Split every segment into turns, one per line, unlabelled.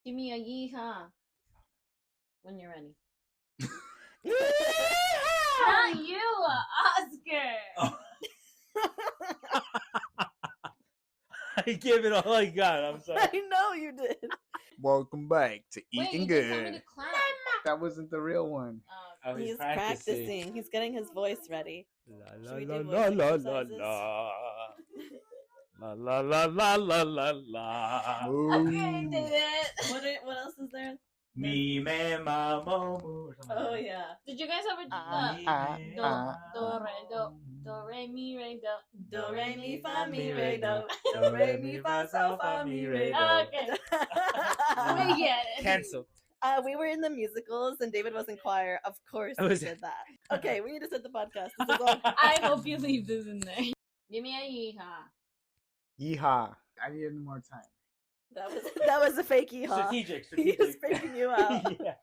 Give me a yeehaw when you're ready. Not you, Oscar.
Oh. I gave it all I got. I'm sorry.
I know you did.
Welcome back to
Wait,
Eating
you
Good.
didn't tell me to clap.
That wasn't the real one.
Oh,
He's practicing. He's getting his voice ready.
La
Should we
la
do
la
voice
la la
exercises?
la la la la la la la.
Okay, did it.
What else is there?
Me, me, ma, mo, mo, or something.
Oh yeah.
Did you guys ever do do re mi re do?
Do re mi fa mi re do. Do re mi fa sol fa mi re do.
Okay, we get it.
Cancelled.
We were in the musicals and David was in choir. Of course
I
we
was-
did that. Okay, we need to set the podcast. This is all.
I hope you leave this in there. Give me a yeehaw.
Yeehaw. I need more time.
That was a fake yeehaw.
Strategic.
He was faking you out.
Yeah.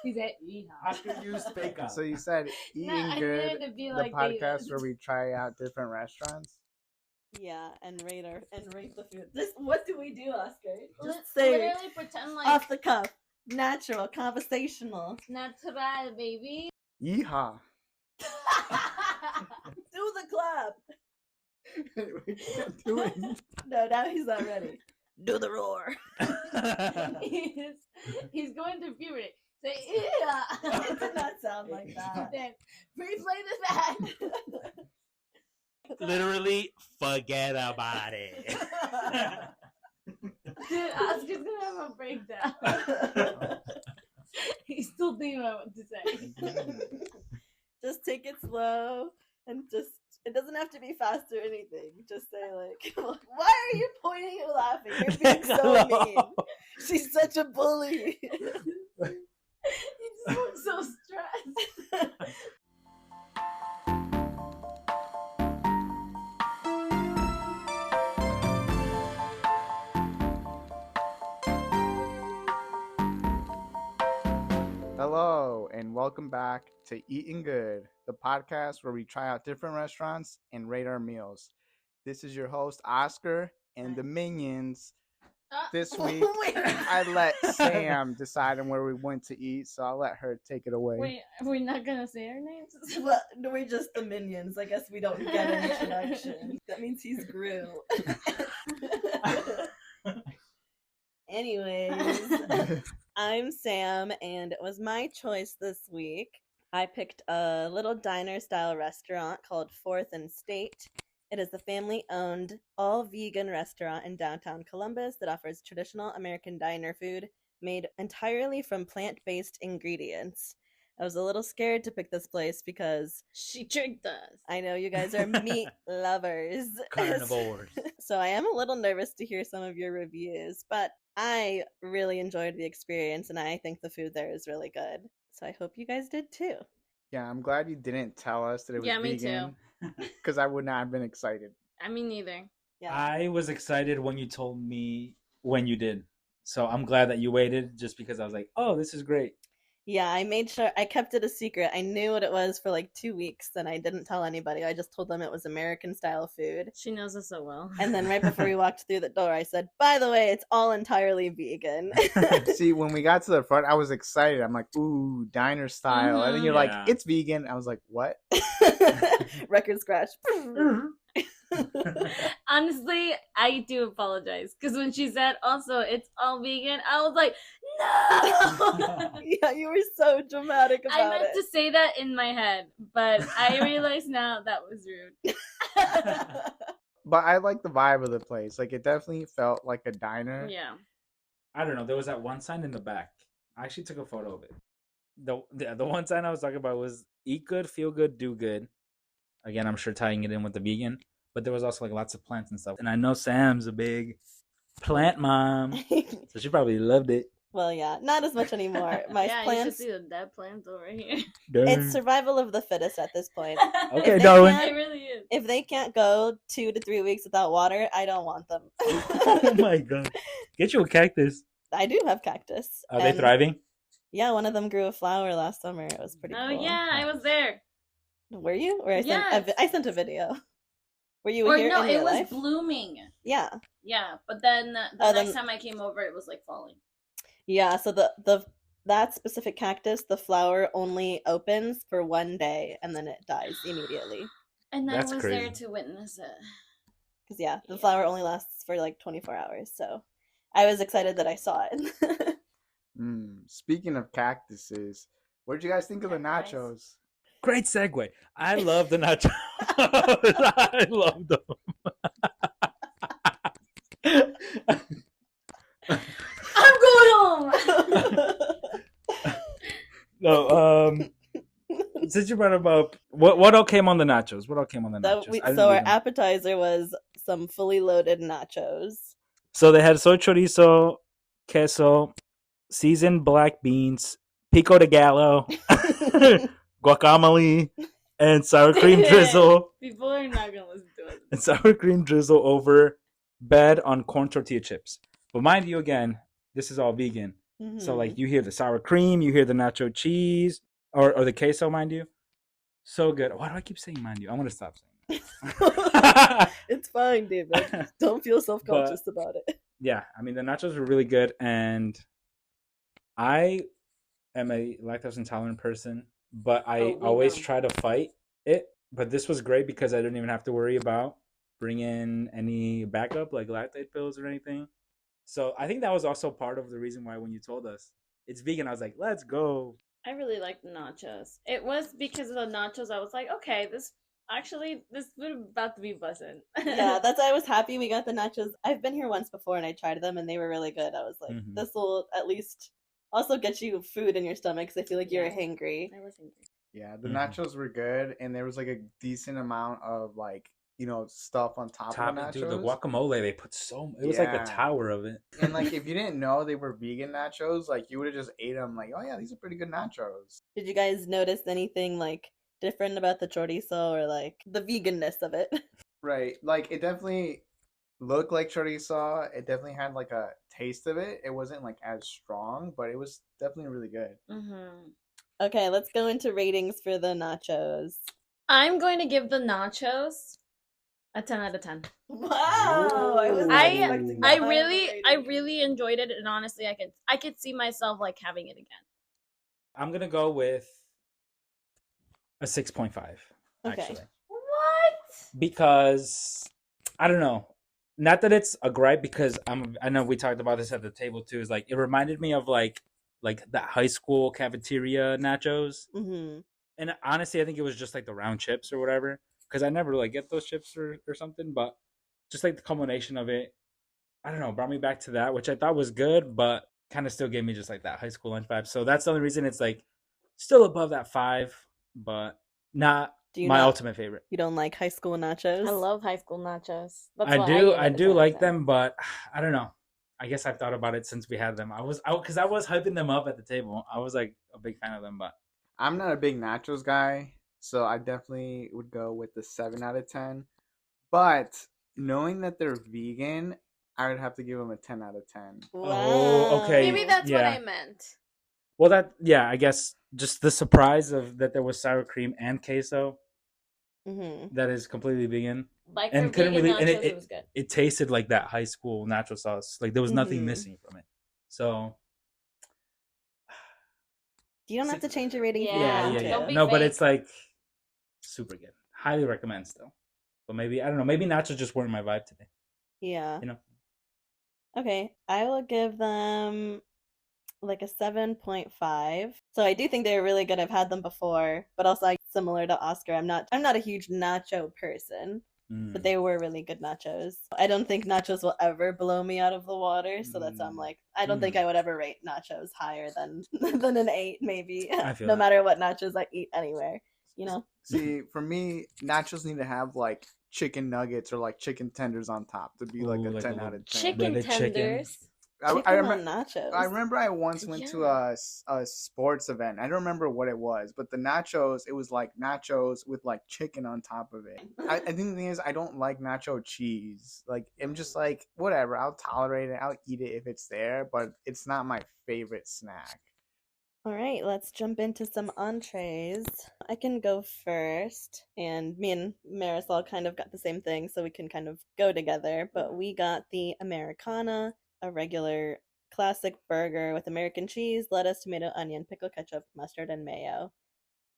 He said yeehaw.
Oscar used fake out.
So you said Eating
I
Good,
needed to be
the
like
podcast
David.
where we try out different restaurants.
Yeah, and rate the food. What do we do, Oscar? Just
Let's
say
literally pretend like
off the cuff, natural, conversational.
natural, baby.
Yeehaw.
Do the clap.
We can't do it.
No, now he's not ready. Do the roar.
he's going through puberty. Say yeah.
It did not sound like that.
Then replay this back.
Literally, forget about it.
Dude, Oscar's gonna have a breakdown. He's still thinking about what to say.
Just take it slow and just. It doesn't have to be fast or anything. Just say like, "Why are you pointing and laughing? You're being so mean. She's such a bully."
He just looks so stressed.
Hello, and welcome back to Eating Good, the podcast where we try out different restaurants and rate our meals. This is your host, Oscar, and the minions. This week,
Wait.
I let Sam decide on where we went to eat, so I'll let her take it away.
Wait, are we not gonna say our names?
Well, we're just the minions. I guess we don't get an introduction. That means he's Gru. Anyways, I'm Sam, and it was my choice this week. I picked a little diner-style restaurant called 4th and State. It is a family-owned, all-vegan restaurant in downtown Columbus that offers traditional American diner food made entirely from plant-based ingredients. I was a little scared to pick this place because
She tricked us.
I know you guys are meat lovers.
Carnivores.
So I am a little nervous to hear some of your reviews, but I really enjoyed the experience and I think the food there is really good. So I hope you guys did too.
Yeah, I'm glad you didn't tell us that it was
Yeah, me
vegan, because I would not have been excited.
I mean, neither.
Yeah.
I was excited when you told me when you did. So I'm glad that you waited just because I was like, oh, this is great.
Yeah, I made sure I kept it a secret. I knew what it was for like 2 weeks and I didn't tell anybody. I just told them it was American style food.
She knows us so well.
And then right before we walked through the door, I said, by the way, it's all entirely vegan.
See, when we got to the front, I was excited. I'm like, ooh, diner style. And then you're
Yeah.
like, it's vegan. I was like, what?
Record scratch.
Honestly, I do apologize because when she said also it's all vegan, I was like, no.
Yeah, you were so dramatic about
I meant
it.
to say that in my head, but I realize now that was rude.
But I like the vibe of the place. Like, it definitely felt like a diner.
Yeah.
I don't know. There was that one sign in the back. I actually took a photo of it. The one sign I was talking about was eat good, feel good, do good. Again, I'm sure tying it in with the vegan. But there was also like lots of plants and stuff. And I know Sam's a big plant mom. So she probably loved it.
Well, yeah, not as much anymore. My
Yeah,
plants.
you should see the dead plants over here.
It's survival of the fittest at this point.
Okay,
If they
Darwin.
can't-
It really is.
If they can't go 2 to 3 weeks without water, I don't want them.
Oh my god. Get you a cactus.
I do have cactus.
Are they
and
thriving?
Yeah, one of them grew a flower last summer. It was pretty
Oh
cool.
yeah, I was there.
Were you? Or I
Yes.
sent a video. Were you
Or
here
no,
in
it
real
was
life?
blooming.
Yeah.
Yeah, but then the
Oh,
next
then-
time I came over, it was like falling.
Yeah, so the that specific cactus, the flower only opens for 1 day and then it dies immediately.
And I
That's
was
crazy.
there to witness it.
Because yeah, the
Yeah.
flower only lasts for like 24 hours. So I was excited that I saw it.
Speaking of cactuses, what did you guys think of the
Cacti.
nachos?
Great segue. I love the nachos. I love them.
I'm going home.
No, since you brought up what all came on the nachos? What all came on the nachos? I didn't
So
read
our
them.
appetizer was some fully loaded nachos.
So they had soy chorizo, queso, seasoned black beans, pico de gallo, guacamole, and sour cream drizzle.
People are not gonna listen to us.
And sour cream drizzle over bed on corn tortilla chips. But mind you, again, this is all vegan. So like you hear the sour cream, you hear the nacho cheese, or the queso, mind you. So good. Why do I keep saying mind you? I'm gonna stop saying that.
It's fine, David. Don't feel self-conscious about it.
Yeah, I mean the nachos were really good, and I am a lactose intolerant person, but I always try to fight it. But this was great because I didn't even have to worry about bringing any backup like lactate pills or anything. So I think that was also part of the reason why when you told us it's vegan, I was like, let's go.
I really liked the nachos. It was because of the nachos. I was like, okay, this would about to be buzzing.
Yeah, that's why I was happy we got the nachos. I've been here once before and I tried them and they were really good. I was like, this will at least also get you food in your stomach because I feel like you're hangry.
I was hungry.
Yeah, the nachos were good, and there was like a decent amount of like stuff on top of the nachos.
Dude, the guacamole they put it was like a tower of it.
And like if you didn't know they were vegan nachos, like you would have just ate them. Like, oh yeah, these are pretty good nachos.
Did you guys notice anything like different about the chorizo or like the veganness of it?
Right, like it definitely looked like chorizo. It definitely had like a taste of it. It wasn't like as strong, but it was definitely really good.
Okay, let's go into ratings for the nachos.
I'm going to give the nachos a 10 out of 10.
Wow!
I really enjoyed it, and honestly, I could see myself like having it again.
I'm gonna go with a 6.5.
Okay.
Actually,
What?
because I don't know. Not that it's a gripe, because I know we talked about this at the table too. Is like it reminded me of like that high school cafeteria nachos. And honestly, I think it was just like the round chips or whatever, because I never like get those chips or something. But just like the combination of it, I don't know, brought me back to that, which I thought was good, but kind of still gave me just like that high school lunch vibe. So that's the only reason it's like still above that 5, but not my ultimate favorite.
You don't like high school nachos?
I love high school nachos.
I do like them, but I don't know. I guess I've thought about it since we had them. Because I was hyping them up at the table. I was like a big fan of them, but
I'm not a big nachos guy, so I definitely would go with the 7 out of 10. But knowing that they're vegan, I would have to give them a 10 out of 10.
Wow.
Oh, okay.
Maybe that's what I meant.
Well, I guess just the surprise of that there was sour cream and queso. That is completely vegan.
Like
and couldn't
vegan
really,
nachos,
and
it was good.
It tasted like that high school nacho sauce. Like there was nothing missing from it. So
you don't have to change your rating.
Yeah. No, but it's like super good. Highly recommend still. But maybe I don't know. Maybe nachos just weren't my vibe today.
Yeah.
You know.
Okay, I will give them like a 7.5. So I do think they're really good. I've had them before, but also similar to Oscar, I'm not a huge nacho person, but they were really good nachos. I don't think nachos will ever blow me out of the water, so that's why I'm like, I don't think I would ever rate nachos higher than an 8 maybe. No matter what nachos I eat anywhere, you know.
See, for me, nachos need to have like chicken nuggets or like chicken tenders on top to be like a 10 out of 10.
Chicken tenders.
I remember I once went to a sports event. I don't remember what it was, but the nachos, it was like nachos with like chicken on top of it. I think the thing is, I don't like nacho cheese. Like, I'm just like, whatever, I'll tolerate it. I'll eat it if it's there, but it's not my favorite snack.
All right, let's jump into some entrees. I can go first, and me and Marisol kind of got the same thing, so we can kind of go together. But we got the Americana, a regular classic burger with American cheese, lettuce, tomato, onion, pickle, ketchup, mustard, and mayo.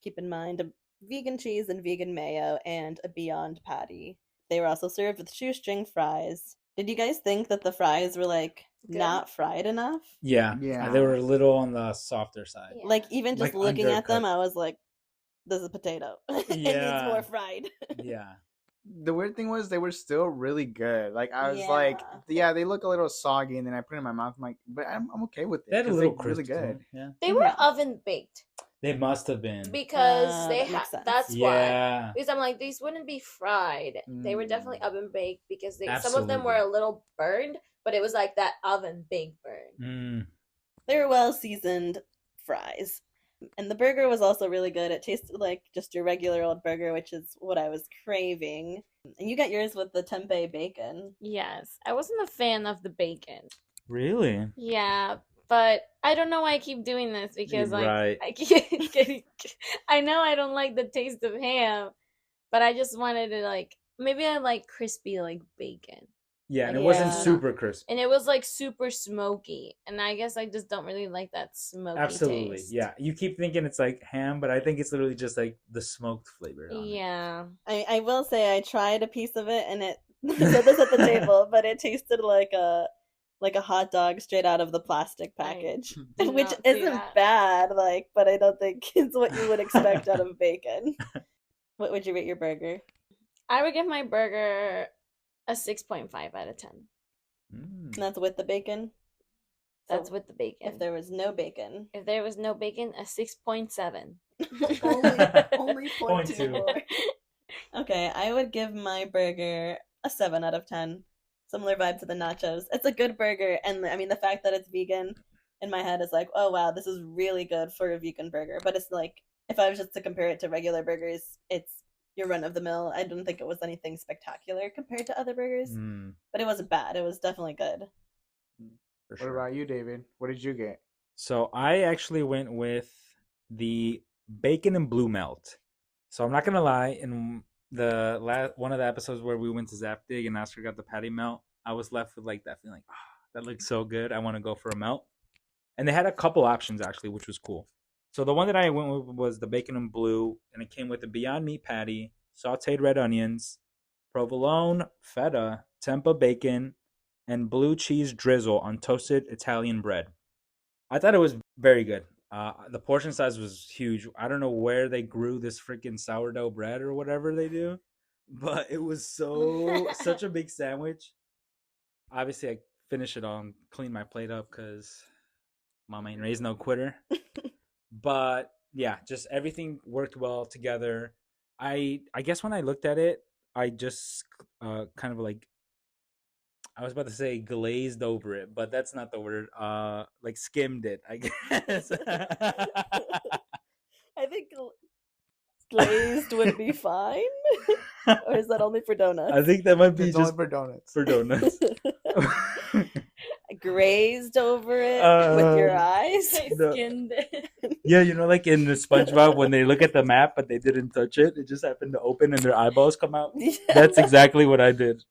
Keep in mind a vegan cheese and vegan mayo and a Beyond patty. They were also served with shoestring fries. Did you guys think that the fries were like
Good.
not fried enough?
Yeah,
Yeah.
they were a little on the softer side.
Yeah.
Like even just
Like
looking at them,
undercooked.
I was like, "This is potato. It needs
Yeah.
more fried."
Yeah,
The weird thing was they were still really good. Like I was like, yeah, they look a little soggy, and then I put it in my mouth. I'm like, but I'm okay with it.
they had a
'cause
little
they're really
crisp to
good.
them. Yeah,
They were oven baked
they must have been.
because they
that makes sense.
that's why.
Yeah,
Because I'm like, these wouldn't be fried. They were definitely
Mm.
oven baked because some of them were
Absolutely.
a little burned, but it was like that oven baked burn.
mm.
They were well seasoned fries. And the burger was also really good. It tasted like just your regular old burger, which is what I was craving. And you got yours with the tempeh bacon.
Yes, I wasn't a fan of the bacon.
Really?
Yeah, but I don't know why I keep doing this because like
Right.
I keep getting. I know I don't like the taste of ham, but I just wanted to like maybe I like crispy like bacon,
Yeah, and it
Yeah.
wasn't super crisp.
and it was like super smoky, and I guess I just don't really like that smoky
Absolutely.
taste.
Yeah, you keep thinking it's like ham, but I think it's literally just like the smoked flavor. On it.
Yeah.
I will say I tried a piece of it and it I said this at the table, but it tasted like a hot dog straight out of the plastic package.
did
Which
not see
isn't
that.
bad, like, but I don't think it's what you would expect out of bacon. What would you rate your burger?
I would give my burger a 6.5 out of 10.
Mm.
And that's with the bacon.
That's
So
with the bacon.
if there was no bacon.
If there was no bacon, a 6.7.
only 0.2 more. Okay, I would give my burger a 7 out of 10. Similar vibe to the nachos. It's a good burger, and I mean the fact that it's vegan in my head is like, oh wow, this is really good for a vegan burger. But it's like if I was just to compare it to regular burgers, it's your run of the mill. I don't think it was anything spectacular compared to other burgers,
Mm,
but it wasn't bad. It was definitely good.
for
What
sure.
about you, David? What did you get?
So I actually went with the bacon and blue melt. So I'm not gonna lie, in the one of the episodes where we went to Zapdig and Oscar got the patty melt, I was left with like that feeling, that looks so good. I want to go for a melt. And they had a couple options actually, which was cool. So the one that I went with was the bacon and blue, and it came with a Beyond Meat patty, sautéed red onions, provolone, feta, tempeh bacon, and blue cheese drizzle on toasted Italian bread. I thought it was very good. The portion size was huge. I don't know where they grew this freaking sourdough bread or whatever they do, but it was such a big sandwich. Obviously, I finished it all and cleaned my plate up because mama ain't raised no quitter. But yeah, just everything worked well together. I guess when I looked at it, I just kind of like, I was about to say glazed over it, but that's not the word. Like skimmed it, I guess.
I think glazed would be fine. Or is that only for donuts?
I think that might be
It's
just
only for donuts.
for donuts.
Grazed over it with your eyes.
I
No.
skinned it.
Yeah, you know, like in the SpongeBob when they look at the map but they didn't touch it, it just happened to open and their eyeballs come out. That's exactly what I did.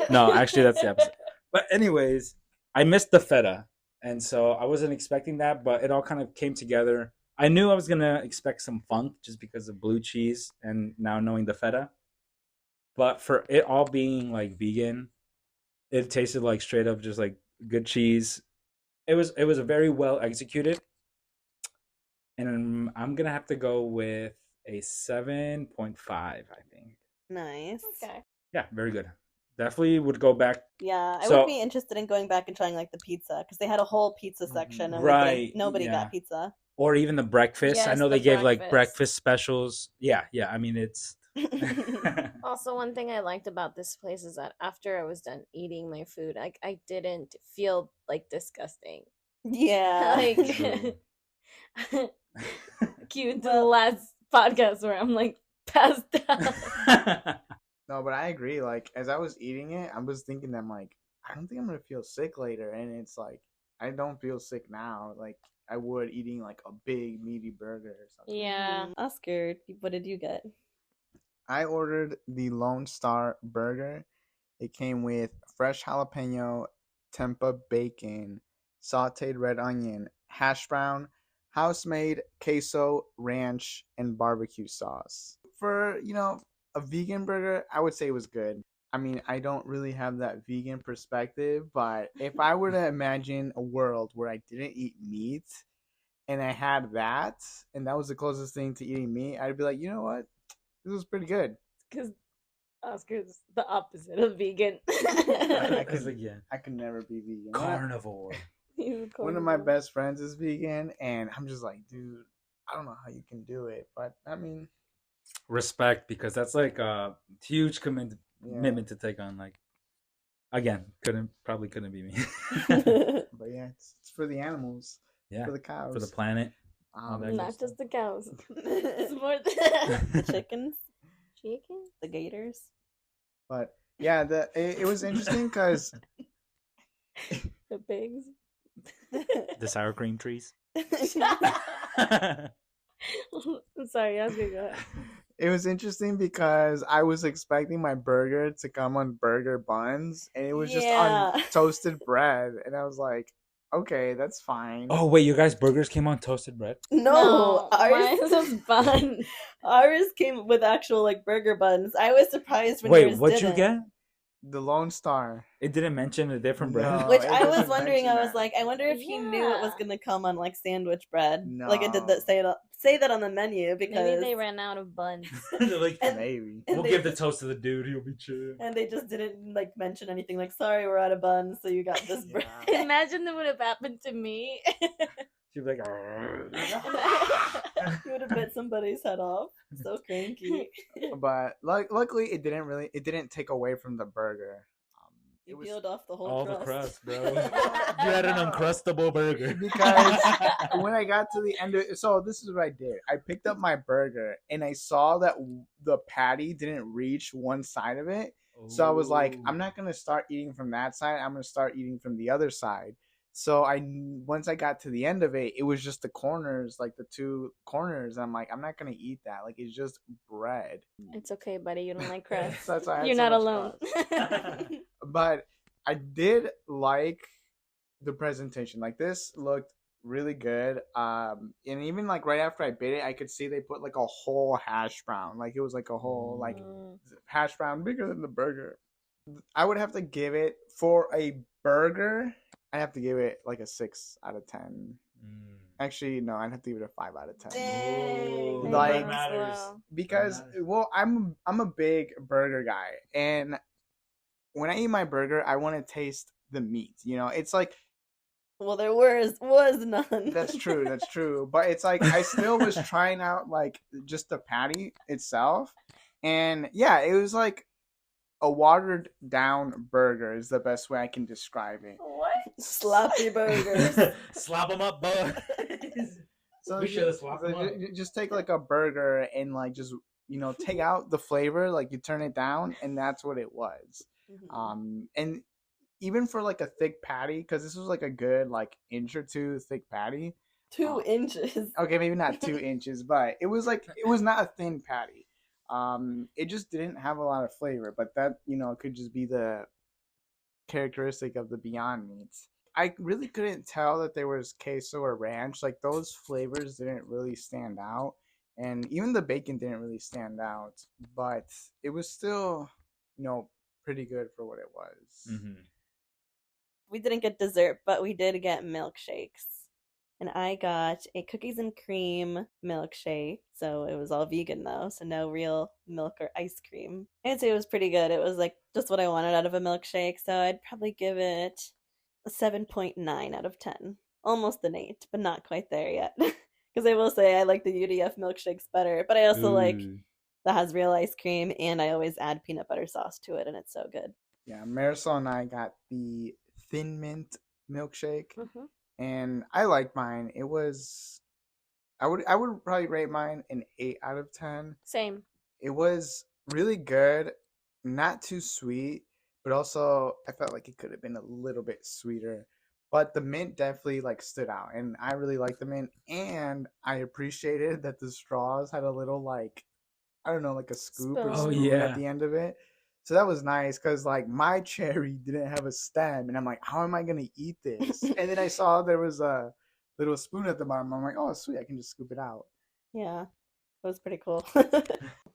No, actually, that's the opposite. But anyways, I missed the feta, and so I wasn't expecting that, but it all kind of came together. I knew I was gonna expect some funk just because of blue cheese, and now knowing the feta. But for it all being like vegan, it tasted like straight up just like good cheese. It was very well executed, and I'm gonna have to go with a 7.5. I think.
Nice.
Okay.
Yeah, very good. Definitely would go back.
Yeah, I
So-
would be interested in going back and trying like the pizza because they had a whole pizza section and
Right,
nobody
yeah.
got pizza.
Or even the breakfast. I
Yes,
know they
the
gave like
breakfast.
breakfast specials. Yeah. I mean, it's.
Also, one thing I liked about this place is that after I was done eating my food, I didn't feel like disgusting.
Yeah.
Like cue to the last podcast where I'm like passed out.
No, but I agree. Like as I was eating it, I was thinking that I'm like, I don't think I'm gonna feel sick later, and it's like I don't feel sick now, like I would eating like a big meaty burger or something.
Yeah.
Oscar, what did you get?
I ordered the Lone Star Burger. It came with fresh jalapeno, tempeh bacon, sauteed red onion, hash brown, house-made queso, ranch, and barbecue sauce. For, a vegan burger, I would say it was good. I mean, I don't really have that vegan perspective, but if I were to imagine a world where I didn't eat meat and I had that, and that was the closest thing to eating meat, I'd be like, you know what? This was pretty good.
Because Oscar's the opposite of vegan.
Because again,
I could never be vegan.
carnivore.
He's a
One of my
carnivore.
best friends is vegan, and I'm just like, dude, I don't know how you can do it, but I mean,
Respect, because that's like a huge
yeah.
commitment to take on. Like, again, probably couldn't be me.
But yeah, it's for the animals,
Yeah,
for the cows,
for the planet.
Um,
that good
Not
stuff.
just the cows. It's more the
The chickens,
chicken.
the gators.
But yeah, it was interesting because
The pigs.
The sour cream trees.
I'm sorry, Oscar, go ahead.
it was interesting because I was expecting my burger to come on burger buns, and it was just on
Yeah.
toasted bread, and I was like, okay, that's fine.
Oh wait, you guys' burgers came on toasted bread?
No,
mine
ours
was bun.
ours came with actual like burger buns. I was surprised when
Wait,
yours
what'd
didn't.
you get?
The Lone Star.
It didn't mention a different bread.
No.
Which
it
I was
doesn't
wondering.
mention
I was
that.
like, I wonder if he knew it was
Yeah.
gonna come on like sandwich bread. Like it did that
No.
say that on the menu because
Maybe they ran out of buns.
They're like,
And-
Maybe.
and
we'll
they
give the
just-
toast to the dude. He'll be chill.
and they just didn't like mention anything. Like, sorry, we're out of buns, so you got this bread.
Yeah.
Imagine that would have happened to me.
She'd be like,
You would have bit somebody's head off. So cranky.
But luckily, it didn't take away from the burger.
You
It was
peeled off the whole
all
crust.
the crust, bro. You had an uncrustable burger.
Because when I got to the end of it, so this is what I did. I picked up my burger and I saw that the patty didn't reach one side of it. So I was like, I'm not gonna start eating from that side. I'm gonna start eating from the other side. So once I got to the end of it, it was just the corners, like the two corners. I'm like, I'm not gonna eat that. Like it's just bread.
It's okay, buddy. You don't like crust.
So that's why I had
You're
so
not
much
alone.
crust. But I did like the presentation. Like this looked really good. And even like right after I bit it, I could see they put like a whole hash brown. Like it was like a whole like
Mm.
hash brown bigger than the burger. I would have to give it for a burger. I have to give it like a 6 out of 10. Actually, no, I'd have to give it a 5 out of 10.
Dang.
They
Like-
burn
matters.
slow.
Because
matters.
well, I'm a big burger guy, and when I eat my burger, I want to taste the meat. You know, it's like
Well, there was none.
that's true, that's true. But it's like I still was trying out like just the patty itself, and yeah, it was like a watered down burger is the best way I can describe it.
What?
Sloppy burgers.
Slap them up, boys.
So
We
you-
should've swapped
so
them up.
you just take like a burger and like just take out the flavor, like you turn it down, and that's what it was.
Mhm.
And even for like a thick patty, because this was like a good like inch or two thick patty.
2 inches.
Okay, maybe not 2 inches, but it was not a thin patty. It just didn't have a lot of flavor, but that could just be the characteristic of the Beyond Meats. I really couldn't tell that there was queso or ranch. Like those flavors didn't really stand out, and even the bacon didn't really stand out. But it was still, pretty good for what it was.
We didn't get dessert, but we did get milkshakes. And I got a cookies and cream milkshake. So it was all vegan though, so no real milk or ice cream. I'd say it was pretty good. It was like just what I wanted out of a milkshake. So I'd probably give it a 7.9 out of 10. Almost an 8, but not quite there yet. Because I will say I like the UDF milkshakes better, but I also like that has real ice cream, and I always add peanut butter sauce to it, and it's so good.
Yeah, Marisol and I got the thin mint milkshake,
Mhm.
and I liked mine. It was, I would probably rate mine an 8 out of 10.
Same.
It was really good, not too sweet, but also I felt like it could have been a little bit sweeter. But the mint definitely like stood out, and I really liked the mint, and I appreciated that the straws had a little like, I don't know, like a scoop or
Spoon.
Oh,
spoon
yeah.
at the end of it. So that was nice because like my cherry didn't have a stem, and I'm like, how am I gonna eat this? And then I saw there was a little spoon at the bottom. I'm like, oh sweet, I can just scoop it out.
Yeah, it was pretty cool.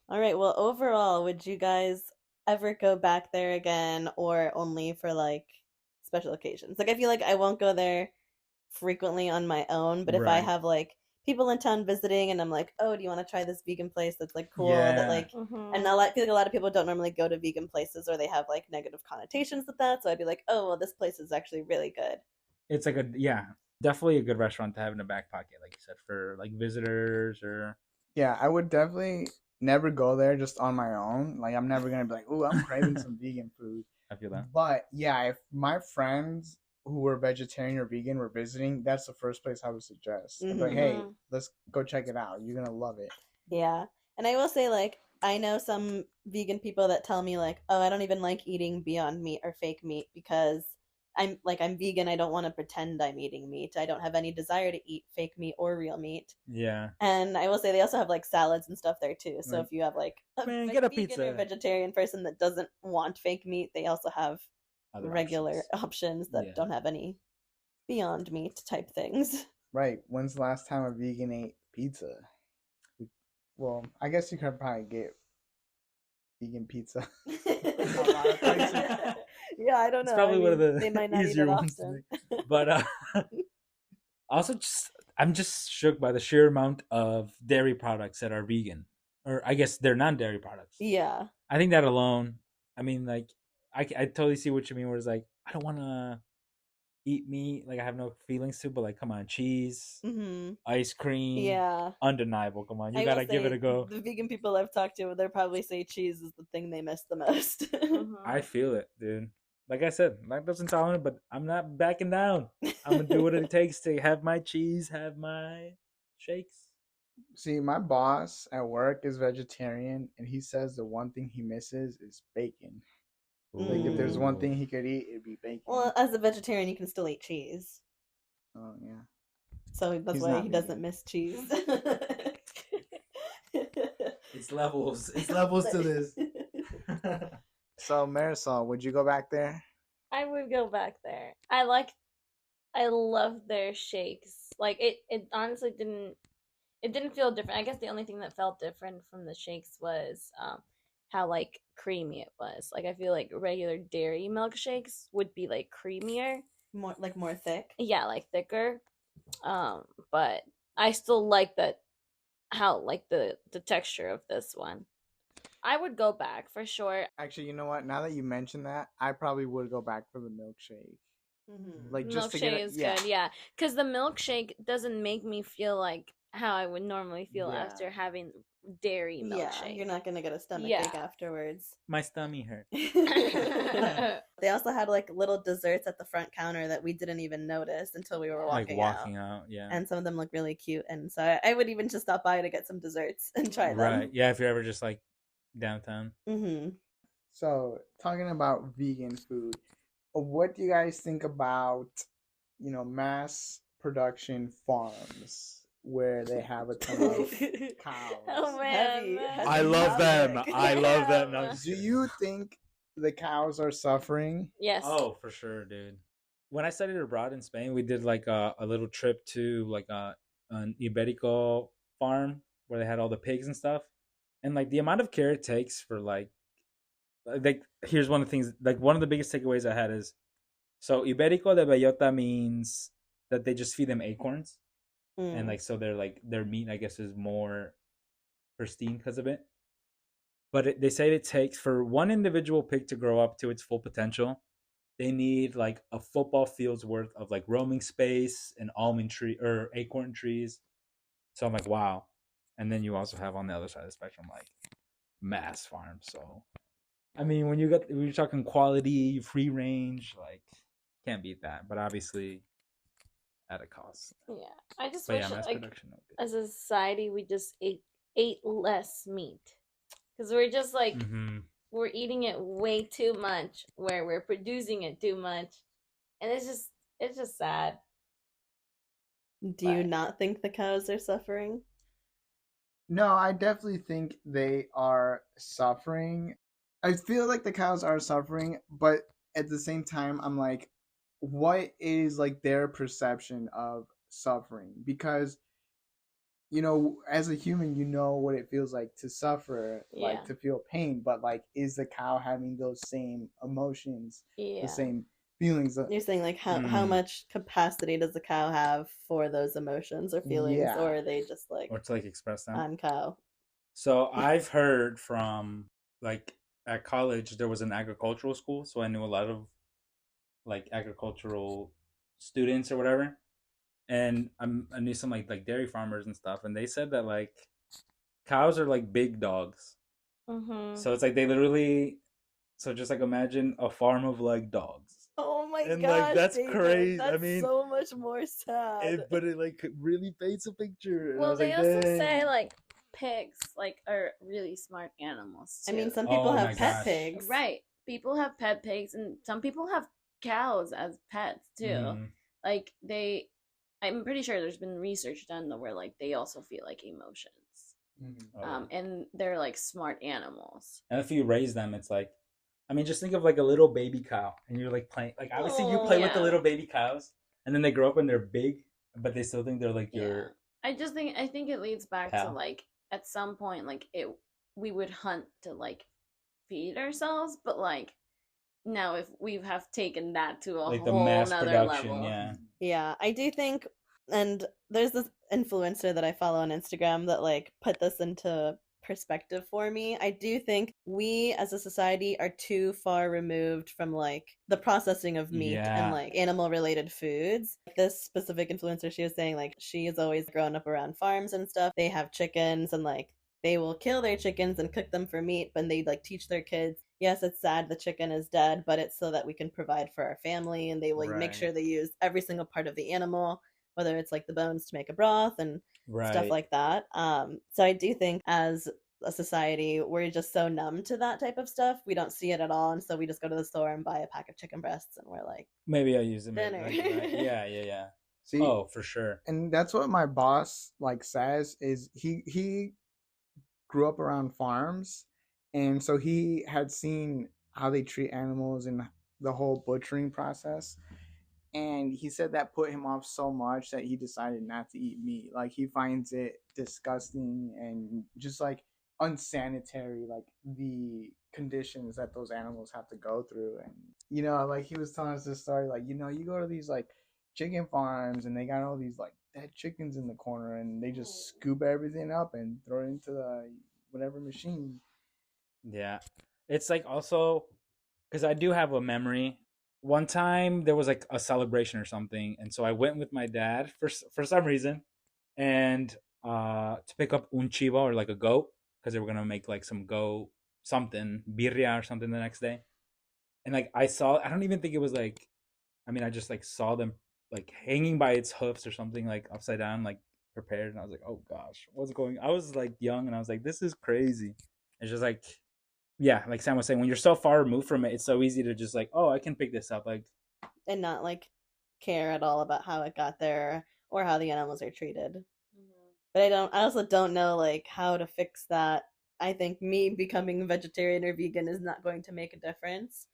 All right, well, overall, would you guys ever go back there again or only for like special occasions? Like, I feel like I won't go there frequently on my own, but if I
Right.
have like people in town visiting and I'm like, oh, do you want to try this vegan place that's like cool that
Yeah.
like
Mhm.
and I feel like a lot of people don't normally go to vegan places or they have like negative connotations with that. So I'd be like, oh, well, this place is actually really good.
It's like definitely a good restaurant to have in the back pocket, like you said, for like visitors or.
Yeah, I would definitely never go there just on my own. Like I'm never gonna be like, oh, I'm craving some vegan food.
I feel that.
But yeah, if my friends who were vegetarian or vegan were visiting, that's the first place I would suggest. I'd be like, hey,
Mhm.
let's go check it out. You're gonna love it.
Yeah. And I will say, like, I know some vegan people that tell me, like, oh, I don't even like eating Beyond Meat or fake meat because I'm vegan. I don't want to pretend I'm eating meat. I don't have any desire to eat fake meat or real meat.
Yeah.
And I will say they also have like salads and stuff there too. So
Like,
if you have like
man,
like,
get a
vegan
pizza.
or vegetarian person that doesn't want fake meat, they also have
Other
regular
options.
options that
Yeah.
don't have any Beyond Meat type things.
Right. When's the last time a vegan ate pizza? Well, I guess you could probably get vegan pizza. lot of places.
Yeah, I don't know.
It's probably
I
one of
mean,
the
they might not eat
easier
it
ones.
often.
But also, I'm just shook by the sheer amount of dairy products that are vegan, or I guess they're non-dairy products.
Yeah.
I think that alone, I mean, like, I totally see what you mean. Where it's like, I don't want to eat meat, like I have no feelings to, but like, come on, cheese,
Mm-hmm.
ice cream,
Yeah.
undeniable. Come on, you
I
gotta
will
give it
say,
a go.
the vegan people I've talked to, they'll probably say cheese is the thing they miss the most.
Mhm.
I feel it, dude. Like I said, lactose intolerant, but I'm not backing down. I'm gonna do what it takes to have my cheese, have my shakes.
See, my boss at work is vegetarian, and he says the one thing he misses is bacon. Like, if there's one
Ooh.
thing he could eat, it'd be bacon.
Well, as a vegetarian, you can still eat cheese.
Oh, yeah.
So that's
He's
why
not
he
vegan.
doesn't miss cheese.
It's levels. It's levels to this.
So, Marisol, would you go back there?
I would go back there. I love their shakes. Like it honestly didn't feel different. I guess the only thing that felt different from the shakes was how like creamy it was. Like I feel like regular dairy milkshakes would be like creamier.
more thick.
Yeah, like thicker. But I still like that how like the texture of this one. I would go back for sure.
Actually, you know what? Now that you mentioned that, I probably would go back for the milkshake.
Mm-hmm.
Like, just to get
Milkshake
it.
is
Yeah.
good, yeah. Because the milkshake doesn't make me feel like how I would normally feel
Yeah.
after having dairy
Yeah,
milkshake.
you're not gonna get a stomach
Yeah.
ache afterwards.
My stomach hurt.
They also had like little desserts at the front counter that we didn't even notice until we were walking,
Like walking out, yeah.
And some of them look really cute, and so I would even just stop by to get some desserts and try them.
Right. Yeah, if you're ever just like downtown.
Mm-hmm.
So, talking about vegan food, what do you guys think about, mass production farms where they have a ton of cows?
Oh
Heavy-
man,
heavy
I love them.
topic.
I love them. No, I'm
Yeah.
just
Do
kidding.
you think the cows are suffering?
Yes.
Oh, for sure, dude. When I studied abroad in Spain, we did like a little trip to like an Iberico farm where they had all the pigs and stuff. And like the amount of care it takes for like here's one of the things, like one of the biggest takeaways I had is, so Iberico de Bellota means that they just feed them acorns.
Mm.
And like so they're like their meat I guess is more pristine because of it. But they say it takes for one individual pig to grow up to its full potential, they need like a football field's worth of like roaming space and almond tree or acorn trees. So I'm like, wow. And then you also have on the other side of the spectrum like mass farms. So I mean, when you're talking quality, free range, like can't beat that. But obviously at a cost.
Yeah, I just
But
wish
yeah, mass
like
production.
as a society we just ate less meat because we're just like
Mm-hmm.
we're eating it way too much where we're producing it too much, and it's just sad.
Do you
But-
not think the cows are suffering?
No, I definitely think they are suffering. I feel like the cows are suffering, but at the same time, I'm like, what is like their perception of suffering? Because as a human, you know what it feels like to suffer, like
Yeah.
to feel pain, but like, is the cow having those same emotions, the
Yeah.
same feelings?
You're saying like how much capacity does a cow have for those emotions or feelings,
Yeah.
or are they just like
Or to like express them.
I'm cow?
So I've heard from like at college there was an agricultural school, so I knew a lot of like agricultural students or whatever, and I knew some like dairy farmers and stuff, and they said that like cows are like big dogs.
Mm-hmm.
So it's like they literally, so just like imagine a farm of like dogs.
Oh my
And
gosh,
like that's
David,
crazy.
that's
I mean,
so much more sad.
but it like really paints a picture. And I
Well,
was
they
like,
also
dang.
say like pigs like are really smart animals
I
too.
mean, some people
Oh
have
my
pet
gosh.
pigs.
Right. People have pet pigs, and some people have cows as pets too.
Mhm.
Like I'm pretty sure there's been research done where like they also feel like emotions.
Oh.
And they're like smart animals.
And if you raise them, it's like, I mean, just think of like a little baby cow, and you're like playing. Like obviously, you play with the
Yeah.
little baby cows, and then they grow up and they're big, but they still think they're like
Yeah.
your.
I think it leads back to
Pal.
like at some point like we would hunt to like feed ourselves, but like now if we have taken that to a
Like the
whole
mass
nother
production,
level.
yeah.
Yeah, I do think, and there's this influencer that I follow on Instagram that like put this into perspective for me. I do think we as a society are too far removed from like the processing of meat and
Yeah.
like animal related foods. This specific influencer, she was saying like she has always grown up around farms and stuff. They have chickens and like they will kill their chickens and cook them for meat, but they like teach their kids, yes, it's sad the chicken is dead, but it's so that we can provide for our family, and they will make
Right.
sure they use every single part of the animal, whether it's like the bones to make a broth and stuff
Right.
like that. So I do think as a society we're just so numb to that type of stuff, we don't see it at all, and so we just go to the store and buy a pack of chicken breasts and we're like,
Maybe I use it.
Dinner.
Like, right? Yeah.
See,
Oh, for sure.
and that's what my boss like says is he grew up around farms, and so he had seen how they treat animals and the whole butchering process, and he said that put him off so much that he decided not to eat meat. Like he finds it disgusting and just like unsanitary, like the conditions that those animals have to go through. And like he was telling us this story, like you go to these like chicken farms and they got all these like dead chickens in the corner, and they just scoop everything up and throw it into the whatever machine.
Yeah. It's like also because I do have a memory. One time there was like a celebration or something, and so I went with my dad for some reason, and to pick up un chivo or like a goat because they were gonna make like some goat something birria or something the next day, and like I don't even think it was like, I mean I just like saw them like hanging by its hoofs or something like upside down like prepared, and I was like, oh gosh, what's going? I was like young, and I was like, this is crazy. It's just like, yeah, like Sam was saying, when you're so far removed from it, it's so easy to just like, oh, I can pick this up. Like,
and not like care at all about how it got there or how the animals are treated. But I also don't know like how to fix that. I think me becoming vegetarian or vegan is not going to make a difference.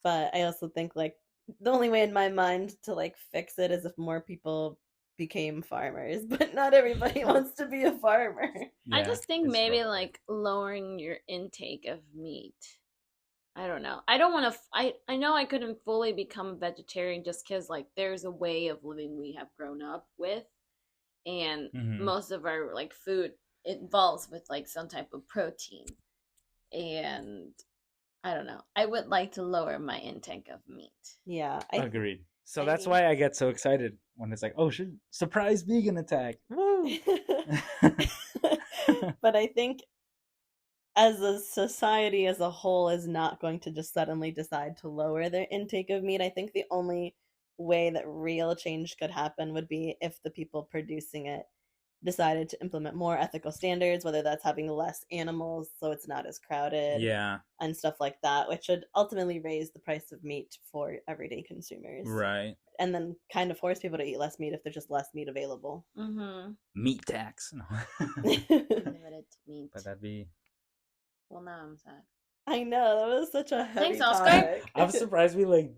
But I also think like the only way in my mind to like fix it is if more people became farmers, but not everybody wants to be a farmer.
I
yeah,
just think
it's
maybe
rough.
like lowering your intake of meat. I don't know. I don't want to. I know I couldn't fully become a vegetarian just because like there's a way of living we have grown up with, and
Mhm.
most of our like food involves with like some type of protein, and I don't know. I would like to lower my intake of meat.
Yeah,
Agreed. So
I
that's
mean-
why I get so excited when it's like, oh shit, surprise vegan attack. Woo!
but I think as a society as a whole is not going to just suddenly decide to lower their intake of meat. I think the only way that real change could happen would be if the people producing it decided to implement more ethical standards, whether that's having less animals so it's not as crowded
Yeah,
and stuff like that, which should ultimately raise the price of meat for everyday consumers.
right.
And then kind of force people to eat less meat if there's just less meat available.
Mm-hmm.
Meat tax. No.
Limited meat.
But that'd be
Well, now I'm sad.
I know, that was such a heavy
Thanks, Oscar.
topic.
I'm surprised we like.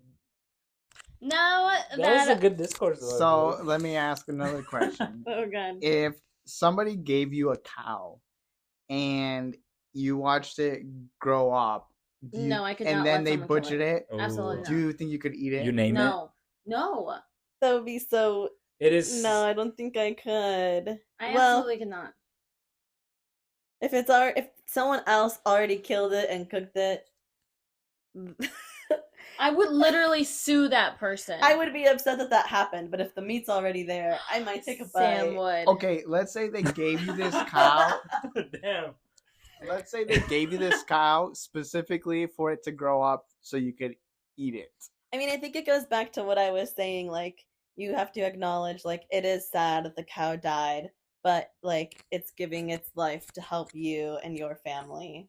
No,
That was a good discourse. Though,
So
dude.
let me ask another question.
Oh god.
If somebody gave you a cow and you watched it grow up,
No, I could
and
not
then
let
they
someone kill
butchered
it.
it,
Absolutely
do you think you could eat it?
You name it.
No, no,
That would be so.
It is.
No, I don't think I could.
I
Well,
absolutely could not.
if someone else already killed it and cooked it,
I would literally sue that person.
I would be upset that that happened. But if the meat's already there, I might take a
Sam
bite.
would.
Okay, let's say they gave you this cow.
Damn.
Let's say they gave you this cow specifically for it to grow up so you could eat it.
I mean, I think it goes back to what I was saying. Like, you have to acknowledge, like, it is sad that the cow died, but like, it's giving its life to help you and your family.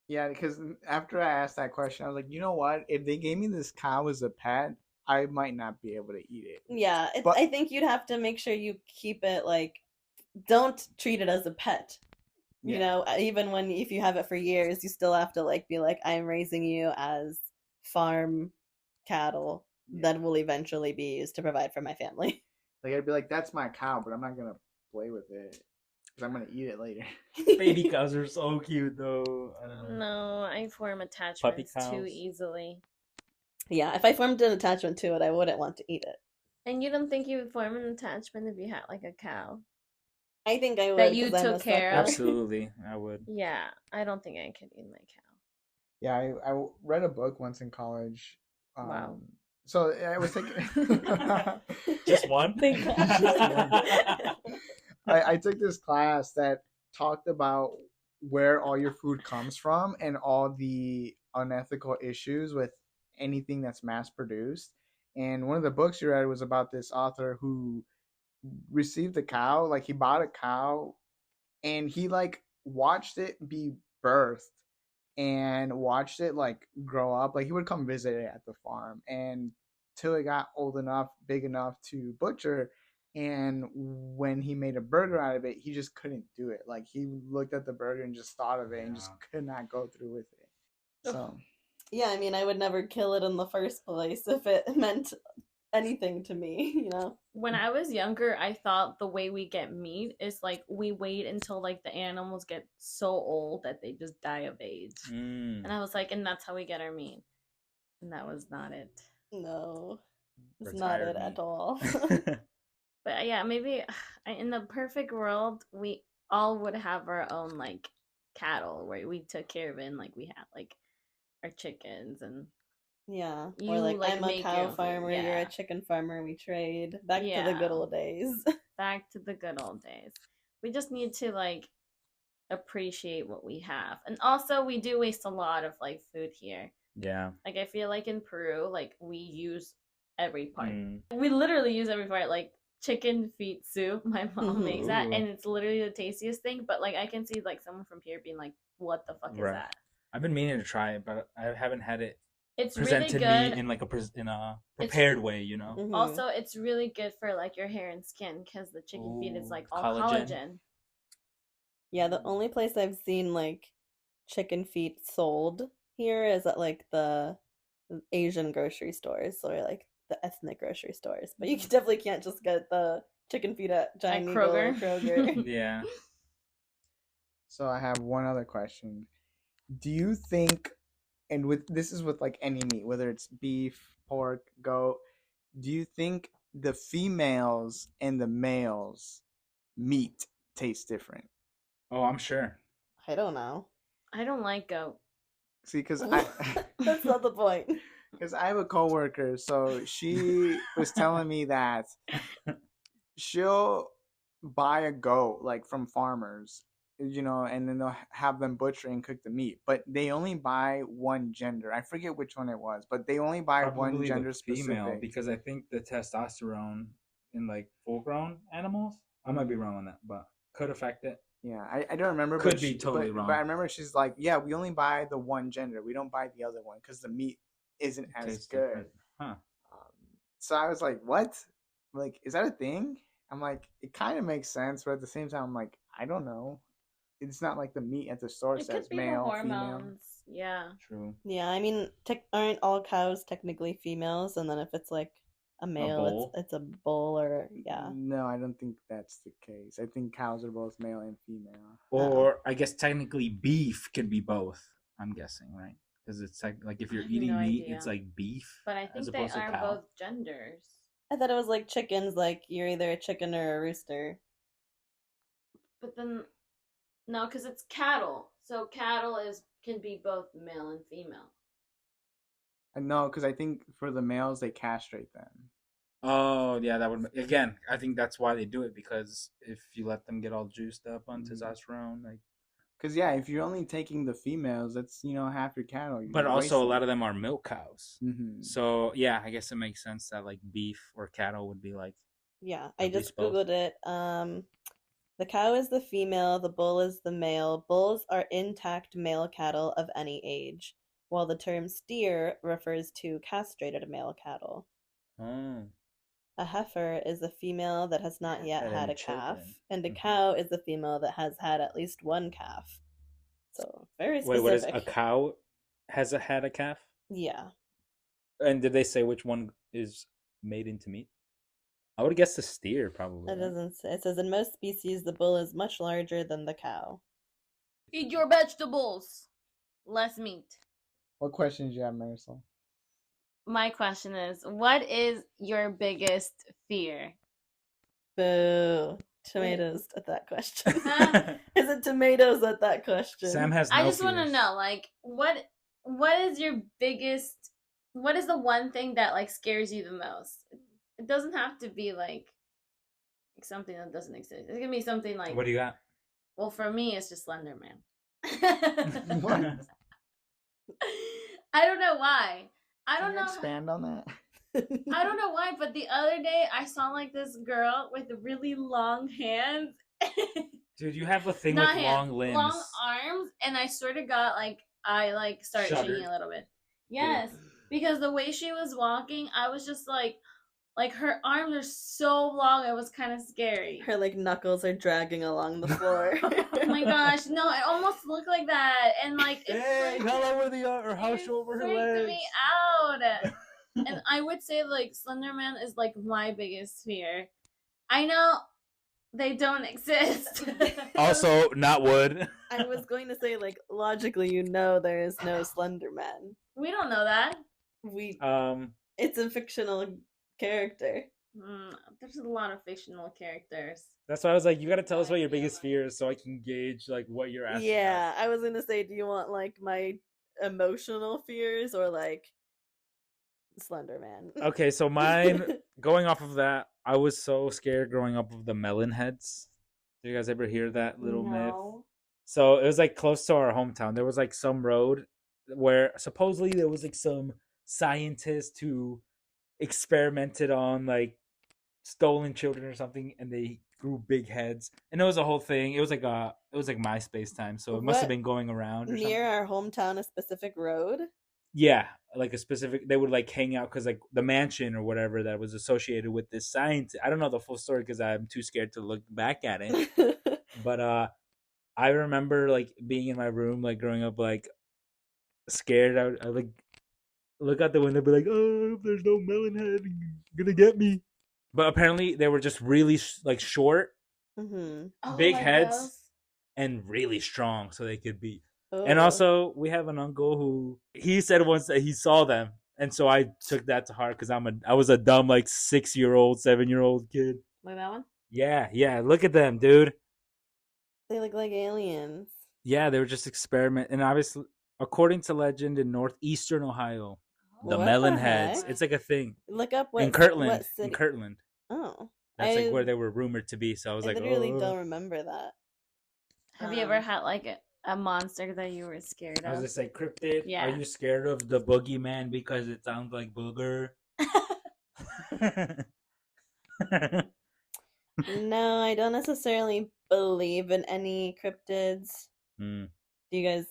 Yeah, because after I asked that question, I was like, you know what? If they gave me this cow as a pet, I might not be able to eat it.
Yeah,
But-
I think you'd have to make sure you keep it like, don't treat it as a pet. You
Yeah.
know, even when if you have it for years, you still have to like be like, I'm raising you as farm cattle that will eventually be used to provide for my family.
Like I'd be like, that's my cow, but I'm not gonna play with it because I'm gonna eat it later.
Baby cows are so cute, though. I don't know.
No, I form attachments too
cows.
easily.
Yeah, if I formed an attachment to it, I wouldn't want to eat it.
And you don't think you would form an attachment if you had like a cow?
I think I would.
That you
'cause I'm a
took care of?
sucker.
Absolutely, I would.
Yeah, I don't think I could eat my cow.
Yeah, I read a book once in college.
Wow.
So I was thinking.
Just one?
Thank God.
I took this class that talked about where all your food comes from and all the unethical issues with anything that's mass produced. And one of the books you read was about this author who received a cow, like he bought a cow and he like watched it be birthed and watched it like grow up. Like he would come visit it at the farm and till it got old enough, big enough to butcher. And when he made a burger out of it, he just couldn't do it. Like he looked at the burger and just thought of it and just could not go through with it. So
Yeah, I mean, I would never kill it in the first place if it meant anything to me, you know?
When I was younger, I thought the way we get meat is like we wait until like the animals get so old that they just die of age. And I was like, and that's how we get our meat. And that was not it.
No, it's not
Retired
it at
meat.
all.
But yeah, maybe in the perfect world, we all would have our own like cattle where we took care of it and like we had like our chickens and
Yeah.
You,
Or like,
like,
I'm a
make your
cow
own food,
farmer, you're
yeah.
a chicken farmer, we trade. Back to the
Yeah.
good old days.
back to the good old days. We just need to like appreciate what we have. And also we do waste a lot of like food here.
Yeah.
Like I feel like in Peru, like we use every part.
Mm.
We literally use every part. Like chicken feet soup, my mom
Mhm.
makes that,
Ooh.
and it's literally the tastiest thing. But like I can see like someone from here being like, "What the fuck is
Right.
that?"
I've been meaning to try it, but I haven't had it
It's really
presented
good.
me in like in a prepared way, you know.
Mhm.
Also, it's really good for like your hair and skin because the chicken feet is
Ooh,
like all
collagen.
collagen.
Yeah, the only place I've seen like chicken feet sold here is at like the Asian grocery stores or like the ethnic grocery stores. But you definitely can't just get the chicken feet at Giant Eagle or
Kroger.
Kroger.
Yeah.
So I have one other question. Do you think, and with this is with like any meat, whether it's beef, pork, goat, do you think the females and the males meat tastes different?
Oh, I'm sure.
I don't know.
I don't like goat.
See, because
That's not the point.
because I have a coworker, so she was telling me that she'll buy a goat like from farmers, you know, and then they'll have them butcher and cook the meat. But they only buy one gender. I forget which one it was, but they only buy one
Probably
gender
the female
specific.
because I think the testosterone in like full-grown animals. I might be wrong on that, but could affect it.
Yeah, I don't remember.
Could
but
be totally
but
wrong.
I remember she's like, yeah, we only buy the one gender. We don't buy the other one because the meat isn't as
Tastes
good.
different. Huh.
So I was like, what? Like, is that a thing? I'm like, it kind of makes sense, but at the same time, I'm like, I don't know. it's not like the meat at the store
It
says
could be the
male, female.
hormones. Yeah.
True.
Yeah, I mean, aren't all cows technically females? And then if it's like a male,
bull?
it's a bull or yeah.
No, I don't think that's the case. I think cows are both male and female.
Or I guess technically beef could be both. I'm guessing, right? Because it's like if you're
I have
eating
no
meat,
idea.
it's like beef.
But I
as
think they
opposed to
are
cow.
both genders.
I thought it was like chickens, like you're either a chicken or a rooster.
But then, no, because it's cattle. So cattle can be both male and female.
No, because I think for the males they castrate them.
Oh yeah, that would again. I think that's why they do it, because if you let them get all juiced up on testosterone, like.
Because yeah, if you're only taking the females, that's half your cattle.
But also a lot of them are milk cows.
Mm-hmm.
So yeah, I guess it makes sense that like beef or cattle would be like.
Yeah,
At
I just
least both.
googled it. The cow is the female, the bull is the male. Bulls are intact male cattle of any age, while the term steer refers to castrated male cattle.
Oh.
A heifer is a female that has not yet
Had
had
any
a calf,
children.
and a
Mhm.
cow is a female that has had at least one calf. So very
Wait,
specific.
what is a cow? Had a calf?
Yeah.
And did they say which one is made into meat? I would guess the steer probably.
It
right?
doesn't say. It says in most species the bull is much larger than the cow.
Eat your vegetables. Less meat.
What questions you have, Marisol?
My question is, what is your biggest fear?
Boo. Tomatoes at that question.
Huh?
Is it tomatoes at that question?
Sam has. No
I just want to
fears.
know, like, what is your biggest? What is the one thing that like scares you the most? It doesn't have to be like something that doesn't exist. It can be something like.
What do you got?
Well, for me, it's just Slender Man.
What?
I don't know why. I
Can
don't
you
know.
expand on that?
I don't know why, but the other day I saw like this girl with really long hands.
Dude, you have a thing
Not
with
hands,
long limbs.
long arms, and I swear to God, like I like started
Shuddered.
shaking a little bit. Yes, because the way she was walking, I was just like her arms are so long. It was kind of scary.
Her like knuckles are dragging along the floor.
Oh my gosh, no! It almost looked like that, and like it
Hey,
freaked-
how over the or how
it
short were her
freaked
legs?
me out. And I would say like Slender Man is like my biggest fear. I know they don't exist.
Also, not wood.
I was going to say, like, logically, there is no Slender Man.
we don't know that.
It's a fictional character.
There's a lot of fictional characters.
That's why I was like, you got to tell us what your biggest fear is, so I can gauge like what you're asking.
Yeah, I was gonna say, do you want like my emotional fears or like Slender Man?
Okay, so mine, going off of that, I was so scared growing up of the melon heads. Did you guys ever hear that little myth? So it was like close to our hometown. There was like some road where supposedly there was like some scientist who experimented on like stolen children or something, and they grew big heads, and it was a whole thing. It was like MySpace time, so it must have
What?
been going around or
Near
something.
our hometown, a specific road.
Yeah, like a specific. They would like hang out because like the mansion or whatever that was associated with this science. I don't know the full story because I'm too scared to look back at it. But I remember like being in my room, like growing up, like scared. I like look out the window, be like, "Oh, if there's no melon head, gonna get me." But apparently, they were just really like short
Mm-hmm.
Big
like
heads.
those?
and really strong, so they could be.
Oh.
And also, we have an uncle who he said once that he saw them, and so I took that to heart because I was a dumb like 6-year-old, 7-year-old kid.
Like that one?
Yeah. Look at them, dude.
They look like aliens.
Yeah, they were just experiment, and obviously, according to legend, in northeastern Ohio, the
What
melon
the
heads.
heck?
It's like a thing
Look up what
in Kirtland.
What city?
In Kirtland,
Oh,
that's like
I-
where they were rumored to be. So I was
I
like,
literally
oh.
don't remember that.
Have you ever had like a monster that you were scared
I was
of?
just like, cryptid.
Yeah.
Are you scared of the boogeyman because it sounds like booger?
No, I don't necessarily believe in any cryptids.
Mm.
Do you guys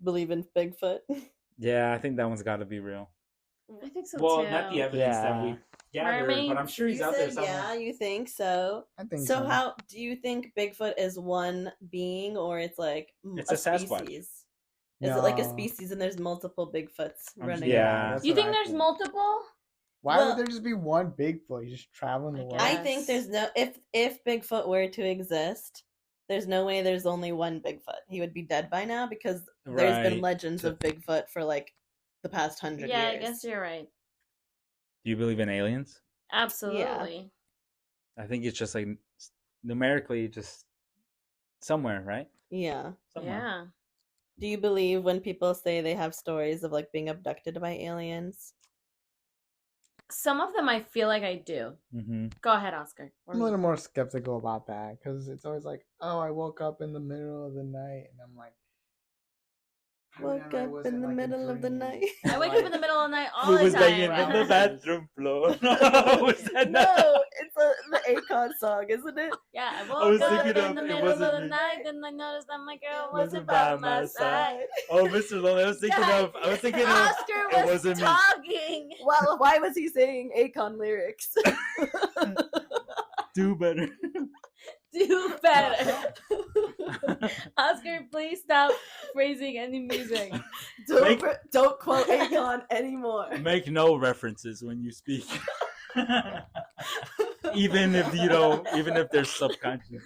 believe in Bigfoot?
Yeah, I think that one's got to be real.
I think so
Well,
too.
not the evidence that
Yeah.
we gathered, but I'm
Mermaids?
sure he's
You
out there
said
somewhere.
yeah, you think so.
I think
So
so.
how do you think Bigfoot is one being, or it's like
It's a Sasquatch.
species? Is it like a
No.
species and there's multiple Bigfoots running
Yeah.
around?
That's
You
what
think
I
there's
think.
multiple?
Why
Well-
would there just be one Bigfoot? He's just traveling the
I
world.
I
guess.
think there's no if Bigfoot were to exist, there's no way there's only one Bigfoot. He would be dead by now because there's been
Right.
legends of Bigfoot for like the past 100
Yeah,
years.
I guess you're right.
Do you believe in aliens?
Absolutely.
I think it's just like numerically just somewhere, right?
Yeah.
Somewhere.
Yeah.
Do you believe when people say they have stories of like being abducted by aliens?
Some of them I feel like I do.
Mm-hmm.
Go ahead, Oscar.
I'm a little more skeptical about that because it's always like, oh, I woke up in the middle of the night, and I'm like,
Woke up in the middle of the night.
I wake up in the middle of the night all
Who
the
was
time.
banging on the bathroom floor? Was that not-
No, it's the Akon song, isn't it?
Yeah, I
I was
woke up
thinking
in
of-
the
it
middle of
wasn't
the
me.
night, then I noticed that my girl
Wasn't
wasn't by my side.
Oh, Mr. Lonely. I was thinking of.
Oscar
it
was
wasn't me.
talking.
Well, why was he saying Akon lyrics?
Do better.
Do better. Oscar, please stop praising any music.
Don't quote Akon anymore.
Make no references when you speak. even if they're subconscious.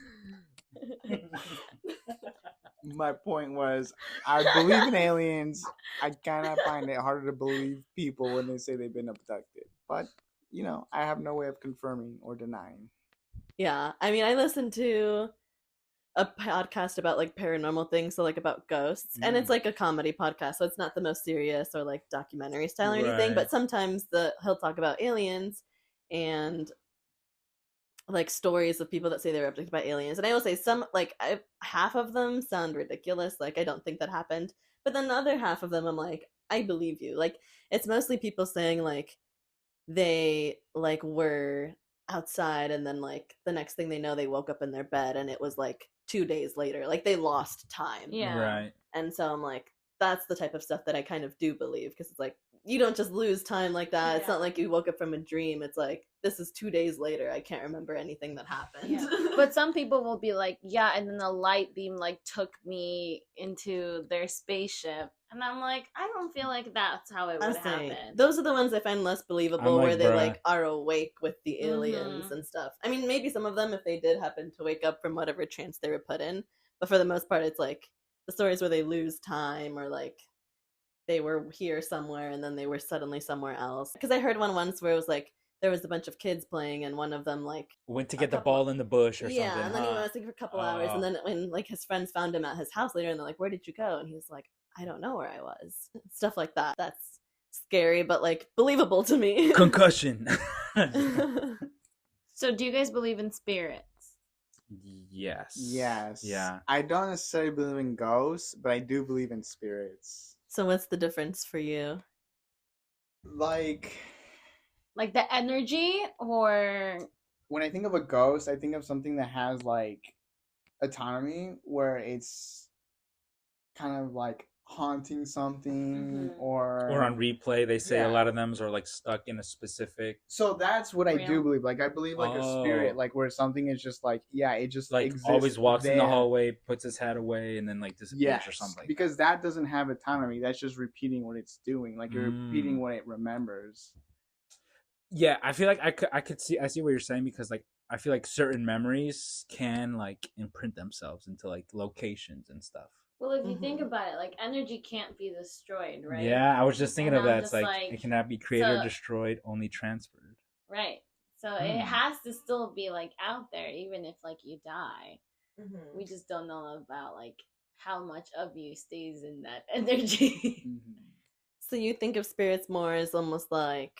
My point was, I believe in aliens. I kind of find it harder to believe people when they say they've been abducted. But, I have no way of confirming or denying.
Yeah, I mean, I listened to a podcast about like paranormal things, so like about ghosts, and it's like a comedy podcast, so it's not the most serious or like documentary style or anything.
Right.
But sometimes he'll talk about aliens and like stories of people that say they were abducted by aliens. And I will say half of them sound ridiculous, like I don't think that happened. But then the other half of them, I'm like, I believe you. Like it's mostly people saying like they like were outside and then like the next thing they know they woke up in their bed and it was like 2 days later, like they lost time.
Yeah.
Right.
And so I'm like, that's the type of stuff that I kind of do believe, because it's like you don't just lose time like that. It's
Yeah.
not like you woke up from a dream. It's like this is 2 days later, I can't remember anything that happened.
Yeah. But some people will be like, yeah, and then the light beam like took me into their spaceship. And I'm like, I don't feel like that's how it
I'm
would
saying
happen.
those are the ones I find less believable,
I'm like,
where they
bruh.
like are awake with the aliens
Mhm.
and stuff. I mean, maybe some of them, if they did happen to wake up from whatever trance they were put in, but for the most part, it's like the stories where they lose time or like they were here somewhere and then they were suddenly somewhere else. Because I heard one once where it was like there was a bunch of kids playing and one of them like
Went to
A
get the
couple-
ball in the bush or
yeah,
something.
and then he
huh?
went missing for a couple hours, and then when like his friends found him at his house later, and they're like, "Where did you go?" And he was like, "I don't know where I was." Stuff like that. That's scary, but like believable to me.
Concussion.
So do you guys believe in spirits?
Yes.
Yes.
Yeah.
I don't necessarily believe in ghosts, but I do believe in spirits.
So what's the difference for you?
Like,
Like the energy, or
when I think of a ghost, I think of something that has like autonomy, where it's kind of like haunting something,
Mhm.
Or on replay, they say
Yeah.
a lot of them are like stuck in a specific,
So that's what I do
Real.
believe. Like I believe like a spirit,
Oh.
like where something is just like, yeah, it just
like
exists
always walks in the
there.
hallway, puts his hat away, and then like disappears
Yes,
or something.
because that doesn't have autonomy. That's just repeating what it's doing. Like you're repeating
Mm.
what it remembers.
Yeah, I feel like I see what you're saying, because like I feel like certain memories can like imprint themselves into like locations and stuff.
well, if you think
Mhm.
about it, like energy can't be destroyed, right?
Yeah, I was just thinking
And
of
I'm
that. It's
just
like,
like,
it cannot be created or
so-
destroyed, only transferred.
Right. So it
Hmm.
has to still be like out there, even if like you die. We just don't know about like how much of you stays in that energy.
So you think of spirits more as almost like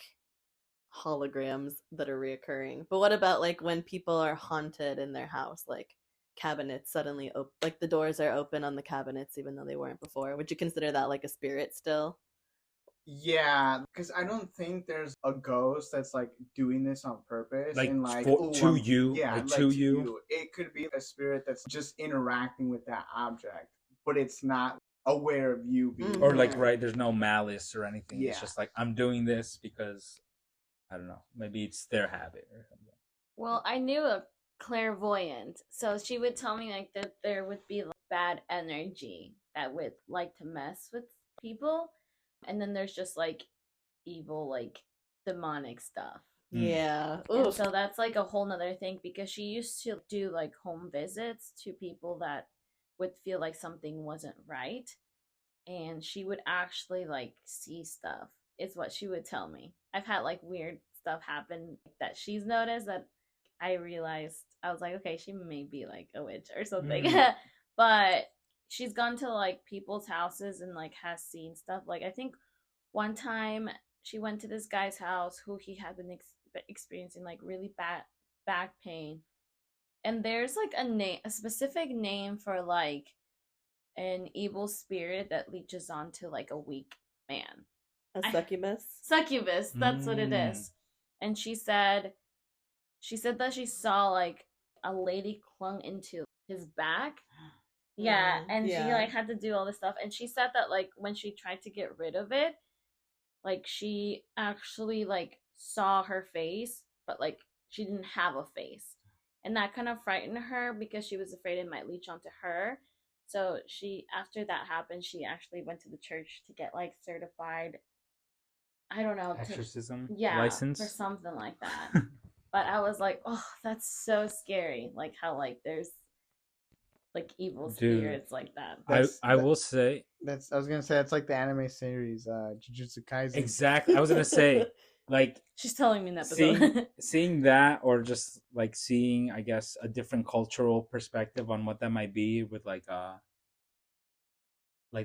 holograms that are reoccurring. But what about like when people are haunted in their house, like cabinets suddenly open, like the doors are open on the cabinets even though they weren't before? Would you consider that like a spirit still?
Yeah, because I don't think there's a ghost that's like doing this on purpose.
Like,
and like
for-
"Ooh,
to
I'm-"
you,
Yeah,
like,
like
to
to
you.
you. It could be a spirit that's just interacting with that object, but it's not aware of you being
Mhm.
Or like,
there.
right, there's no malice or anything. It's
Yeah.
just like, I'm doing this because I don't know. Maybe it's their habit or something.
Well, I knew a clairvoyant, so she would tell me like that there would be like bad energy that would like to mess with people, and then there's just like evil, like demonic stuff.
Yeah.
And
Oof.
so that's like a whole nother thing because she used to do like home visits to people that would feel like something wasn't right. And she would actually like see stuff, is what she would tell me. I've had like weird stuff happen that she's noticed that I realized I was like, okay, she may be like a witch or something. But she's gone to like people's houses and like has seen stuff. Like I think one time she went to this guy's house who he had been experiencing like really bad back pain, and there's like a specific name for like an evil spirit that leeches onto like a weak man.
A succubus?
Succubus, that's what it is. And she said that she saw like a lady clung into his back. Yeah, and she like had to do all this stuff. And she said that like when she tried to get rid of it, like she actually like saw her face, but like she didn't have a face. And that kind of frightened her because she was afraid it might leech onto her. So she, after that happened, she actually went to the church to get like certified, I don't know,
exorcism
license
license
or something like that. But I was like, oh, that's so scary. Like how like there's like evil spirits like that.
I will say
I was gonna say it's like the anime series, Jujutsu Kaisen.
exactly. I was gonna say like
she's telling me in the episode.
seeing that, or just like seeing, I guess, a different cultural perspective on what that might be with like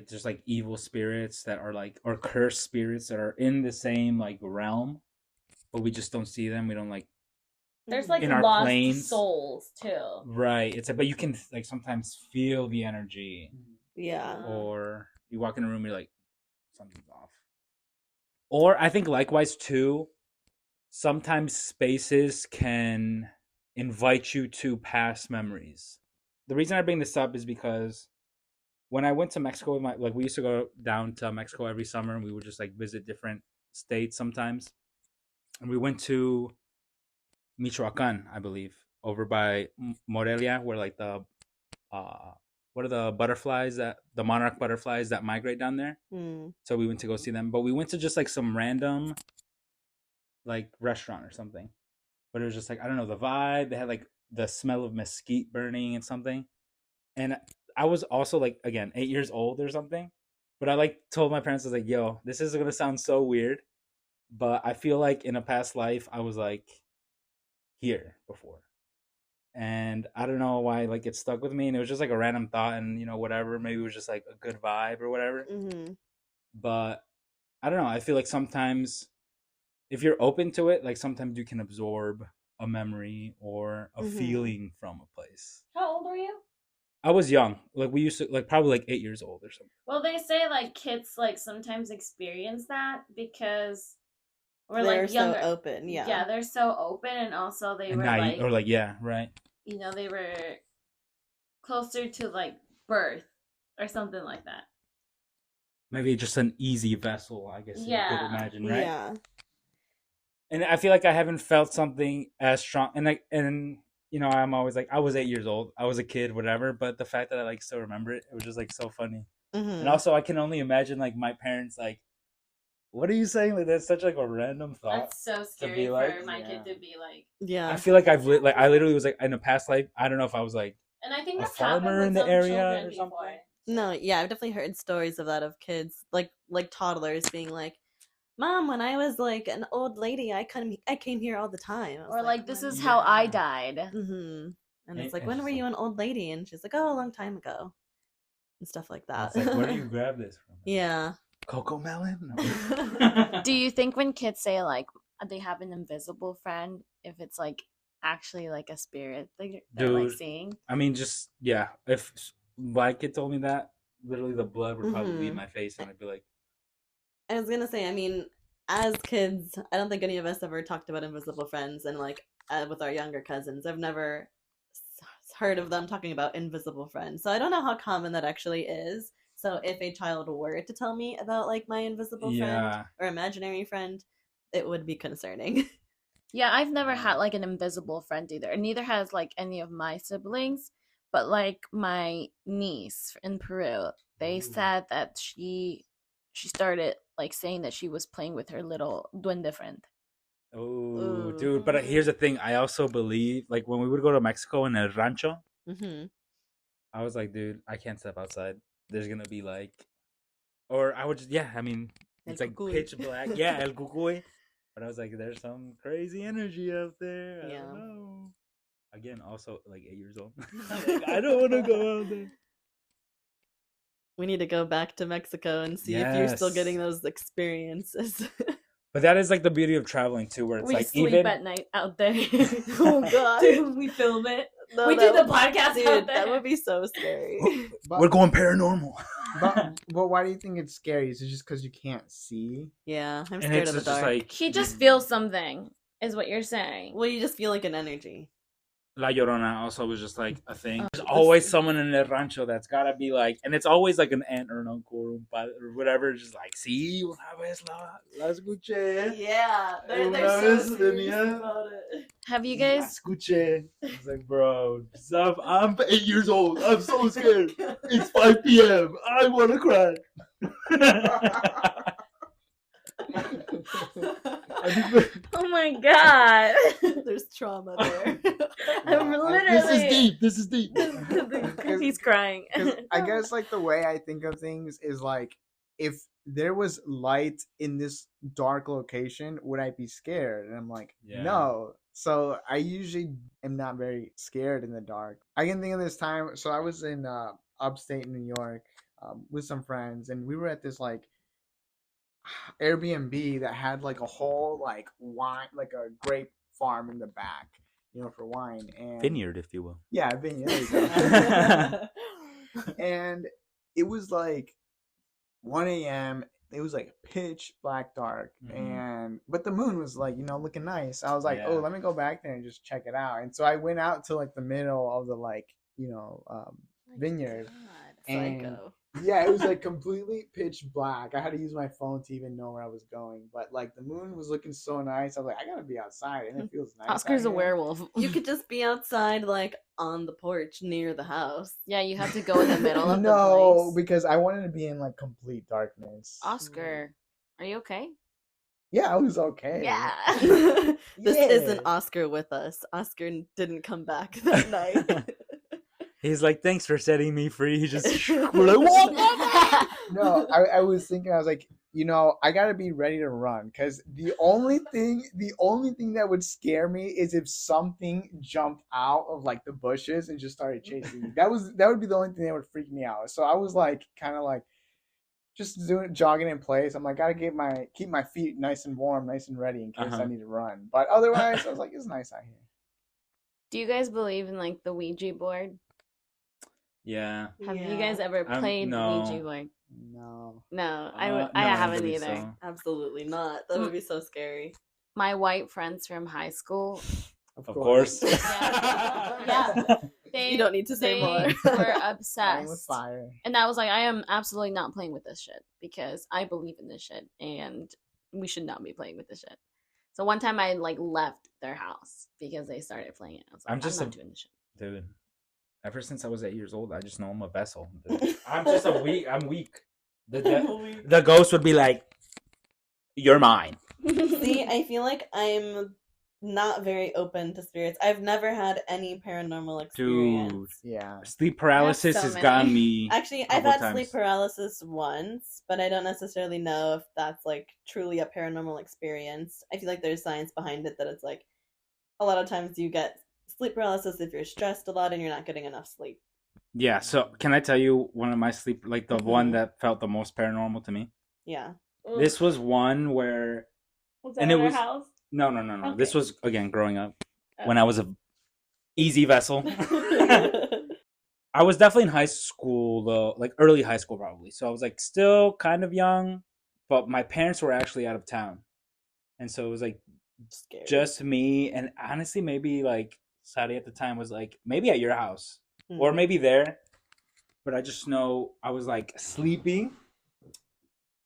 just like evil spirits that are like, or cursed spirits that are in the same like realm, but we just don't see them. We don't like.
There's like
in our
lost
planes.
souls too.
Right. It's but you can like sometimes feel the energy.
Yeah.
Or you walk in a room, you're like, something's off. Or I think likewise too, sometimes spaces can invite you to past memories. The reason I bring this up is because when I went to Mexico, we used to go down to Mexico every summer, and we would just like visit different states sometimes. And we went to Michoacan, I believe, over by Morelia, where like the what are the butterflies, that the monarch butterflies that migrate down there. So we went to go see them, but we went to just like some random like restaurant or something, but it was just like, I don't know, the vibe. They had like the smell of mesquite burning and something, and I was also like, again, 8 years old or something, but I like told my parents, I was like, yo, this is gonna sound so weird, but I feel like in a past life I was like here before, and I don't know why, like it stuck with me, and it was just like a random thought, and you know, whatever, maybe it was just like a good vibe or whatever. But I don't know, I feel like sometimes if you're open to it, like sometimes you can absorb a memory or a feeling from a place.
How old were you?
I was young, like we used to, like probably like 8 years old or something.
Well, they say like kids like sometimes experience that because
they're
like younger.
So open.
Yeah, they're so open, and also they were like,
or like, yeah, right,
you know, they were closer to like birth or something like that.
Maybe just an easy vessel, I guess.
Yeah,
you could imagine, right?
Yeah.
And I feel like I haven't felt something as strong, and you know, I'm always like, I was 8 years old, I was a kid, whatever, but the fact that I like still remember it, it was just like so funny. And also I can only imagine like my parents like, what are you saying? Like that's such like a random thought.
That's so scary for my kid to be like.
Yeah.
I feel like I literally was like in a past life. I don't know if I was like,
and I think
a
that's
farmer in the area or something.
No, yeah, I've definitely heard stories of that, of kids like toddlers being like, Mom, when I was like an old lady, I came here all the time.
Or like, this is how I died.
And it's like, when were you an old lady? And she's like, oh, a long time ago, and stuff like that.
It's like, where do you grab this from?
Yeah.
Coco melon.
Do you think when kids say like they have an invisible friend, if it's like actually like a spirit they're like seeing? I
mean, just yeah. If my kid told me that, literally the blood would probably leave my face, and I'd be like.
I was gonna say, I mean, as kids, I don't think any of us ever talked about invisible friends, and like with our younger cousins, I've never heard of them talking about invisible friends. So I don't know how common that actually is. So if a child were to tell me about like my invisible friend or imaginary friend, it would be concerning.
Yeah, I've never had like an invisible friend either, and neither has like any of my siblings. But like my niece in Peru, they said that she started like saying that she was playing with her little duende friend.
Oh,
Ooh.
dude. But here's the thing. I also believe, like, when we would go to Mexico in El Rancho,
Mm-hmm.
I was like, dude, I can't step outside. There's gonna be like, or I would just, yeah. I mean, it's
El
like
cucuy.
pitch black. Yeah, El Cucuy. But I was like, there's some crazy energy out there. I
Yeah.
don't know. Again, also like 8 years old. Like, I don't want to go out there.
We need to go back to Mexico and see if you're still
Yes.
getting those experiences.
But that is like the beauty of traveling too, where it's
We
like
sleep
even
at night out there.
Oh, God.
Dude, we film it.
No,
we
that
do the
would-
podcast
Dude,
out there.
that would be so scary.
we're going paranormal.
but why do you think it's scary? Is it just because you can't see?
Yeah, I'm
And
scared
it's
of the
just
dark.
like
He just feels something, is what you're saying.
Well, you just feel like an energy.
La Llorona also was just like a thing.
Oh,
There's always someone in the rancho that's gotta be like, and it's always like an aunt or an uncle or whatever, just like, see, una vez la escuché.
Yeah,
Una
they're so
vez
serious
venía.
about it.
Have you
La
guys?
escuché. It's like, bro, stop. I'm 8 years old. I'm so scared. It's 5 p.m. I want to cry.
Oh my god!
There's trauma there.
I'm
Yeah,
literally.
This is deep.
He's crying.
'Cause I guess like the way I think of things is like, if there was light in this dark location, would I be scared? And I'm like,
Yeah.
no. So I usually am not very scared in the dark. I can think of this time. So I was in upstate New York with some friends, and we were at this like Airbnb that had like a whole like wine, like a grape farm in the back, for wine and
Vineyard, if you will.
Yeah, vineyard. There you go. And it was like 1 a.m. It was like pitch black dark, but the moon was like looking nice. I was like,
Yeah.
oh, let me go back there and just check it out. And so I went out to like the middle of the vineyard. And
Psycho.
yeah, it was like completely pitch black. I had to use my phone to even know where I was going. But like the moon was looking so nice. I was like, I gotta be outside, and it feels nice.
Oscar's
out
a
here.
werewolf.
You could just be outside, like on the porch near the house.
Yeah, you have to go in the middle of the
No,
place.
because I wanted to be in like complete darkness.
Oscar, are you okay?
Yeah, I was okay.
Yeah.
This
Yeah.
isn't Oscar with us. Oscar didn't come back that night.
He's like, thanks for setting me free. He just, we're like, what?
No, I was thinking, I was like, I gotta be ready to run, because the only thing that would scare me is if something jumped out of like the bushes and just started chasing me. That would be the only thing that would freak me out. So I was like, kind of like, just jogging in place. I'm like, gotta keep my feet nice and warm, nice and ready in case I need to run. But otherwise, I was like, it's nice out here.
Do you guys believe in like the Ouija board?
Yeah.
Have you guys ever played
no.
Ouija board?
No.
No, I
No,
haven't
believe
either.
so.
Absolutely not. That would be so scary.
My white friends from high school,
Of course.
Yeah. they
You don't need to say more.
were
Playing with
obsessed.
fire.
And I was like, I am absolutely not playing with this shit because I believe in this shit and we should not be playing with this shit. So one time I like left their house because they started playing it. I was like, I'm not doing this shit.
Dude, ever since I was 8 years old, I just know I'm a vessel. Dude. I'm just I'm weak. The ghost would be like, you're mine.
See, I feel like I'm not very open to spirits. I've never had any paranormal experience.
Dude.
Yeah.
Sleep paralysis
so
has
many.
gotten me.
Actually, I've
couple
had
times.
sleep paralysis once, but I don't necessarily know if that's like truly a paranormal experience. I feel like there's science behind it that it's like a lot of times you get sleep paralysis if you're stressed a lot and you're not getting enough sleep.
Yeah, so can I tell you one of my sleep, like the one that felt the most paranormal to me?
Yeah.
This was one where,
was
and it was
house?
no.
Okay.
This was again growing up when I was a easy vessel. I was definitely in high school though, like early high school probably. So I was like still kind of young, but my parents were actually out of town, and so it was like
Scary.
just me, and honestly maybe like Sadie at the time was like maybe at your house or maybe there, but I just know I was like sleeping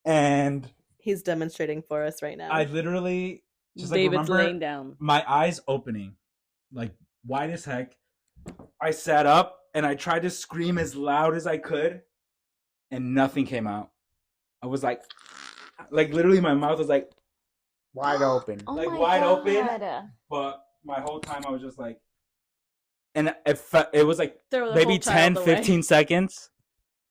and
He's demonstrating for us right now.
I literally just like
David's
remember
laying down.
my eyes opening, like wide as heck. I sat up and I tried to scream as loud as I could, and nothing came out. I was like literally my mouth was like
Wide open.
Oh
like
my
wide
God.
open, but my whole time I was just like, and it was like
Throw the
maybe
whole child
10,
away.
15 seconds,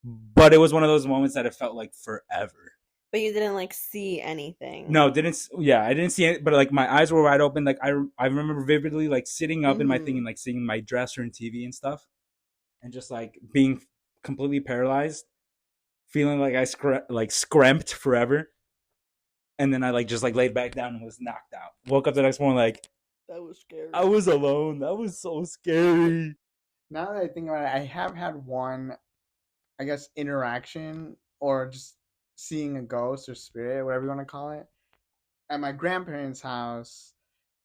but it was one of those moments that it felt like forever.
But you didn't like see anything.
No, I didn't see it, but like my eyes were wide open. Like I remember vividly like sitting up in my thing and like seeing my dresser and TV and stuff, and just like being completely paralyzed, feeling like I scramped forever, and then I like just like laid back down and was knocked out. Woke up the next morning like
That was scary.
I was alone. That was so scary.
Now that I think about it, I have had one, I guess, interaction or just seeing a ghost or spirit, whatever you want to call it, at my grandparents' house.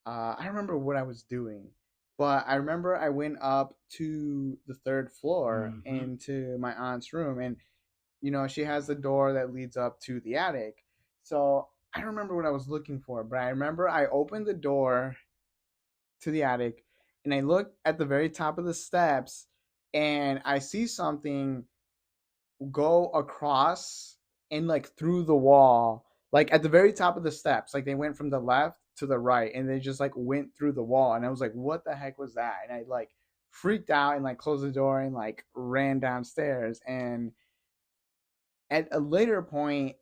I don't remember what I was doing, but I remember I went up to the third floor into my aunt's room, and she has the door that leads up to the attic. So I don't remember what I was looking for, but I remember I opened the door to the attic and I looked at the very top of the steps and I see something go across and like through the wall, like at the very top of the steps. Like they went from the left to the right and they just like went through the wall. And I was like, what the heck was that? And I like freaked out and like closed the door and like ran downstairs. And at a later point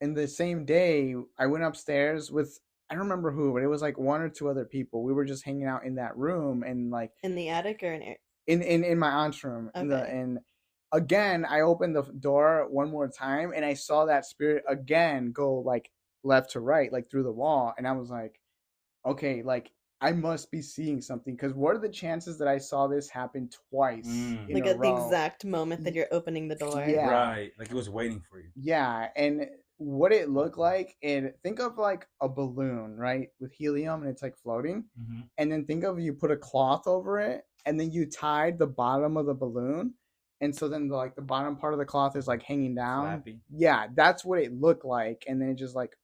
in the same day, I went upstairs with, I don't remember who, but it was like one or two other people. We were just hanging out in that room and like
in the attic or
in my aunt's room.
Okay.
And again, I opened the door one more time and I saw that spirit again go like left to right, like through the wall. And I was like, okay, like I must be seeing something, because what are the chances that I saw this happen twice in
like
a
at the
row?
exact moment that you're opening the door?
Yeah.
Right. Like it was waiting for you.
Yeah, and what it looked like, and think of like a balloon, right, with helium, and it's like floating. And then think of, you put a cloth over it and then you tied the bottom of the balloon, and so then the bottom part of the cloth is like hanging down.
Flappy.
Yeah, that's what it looked like, and then it just like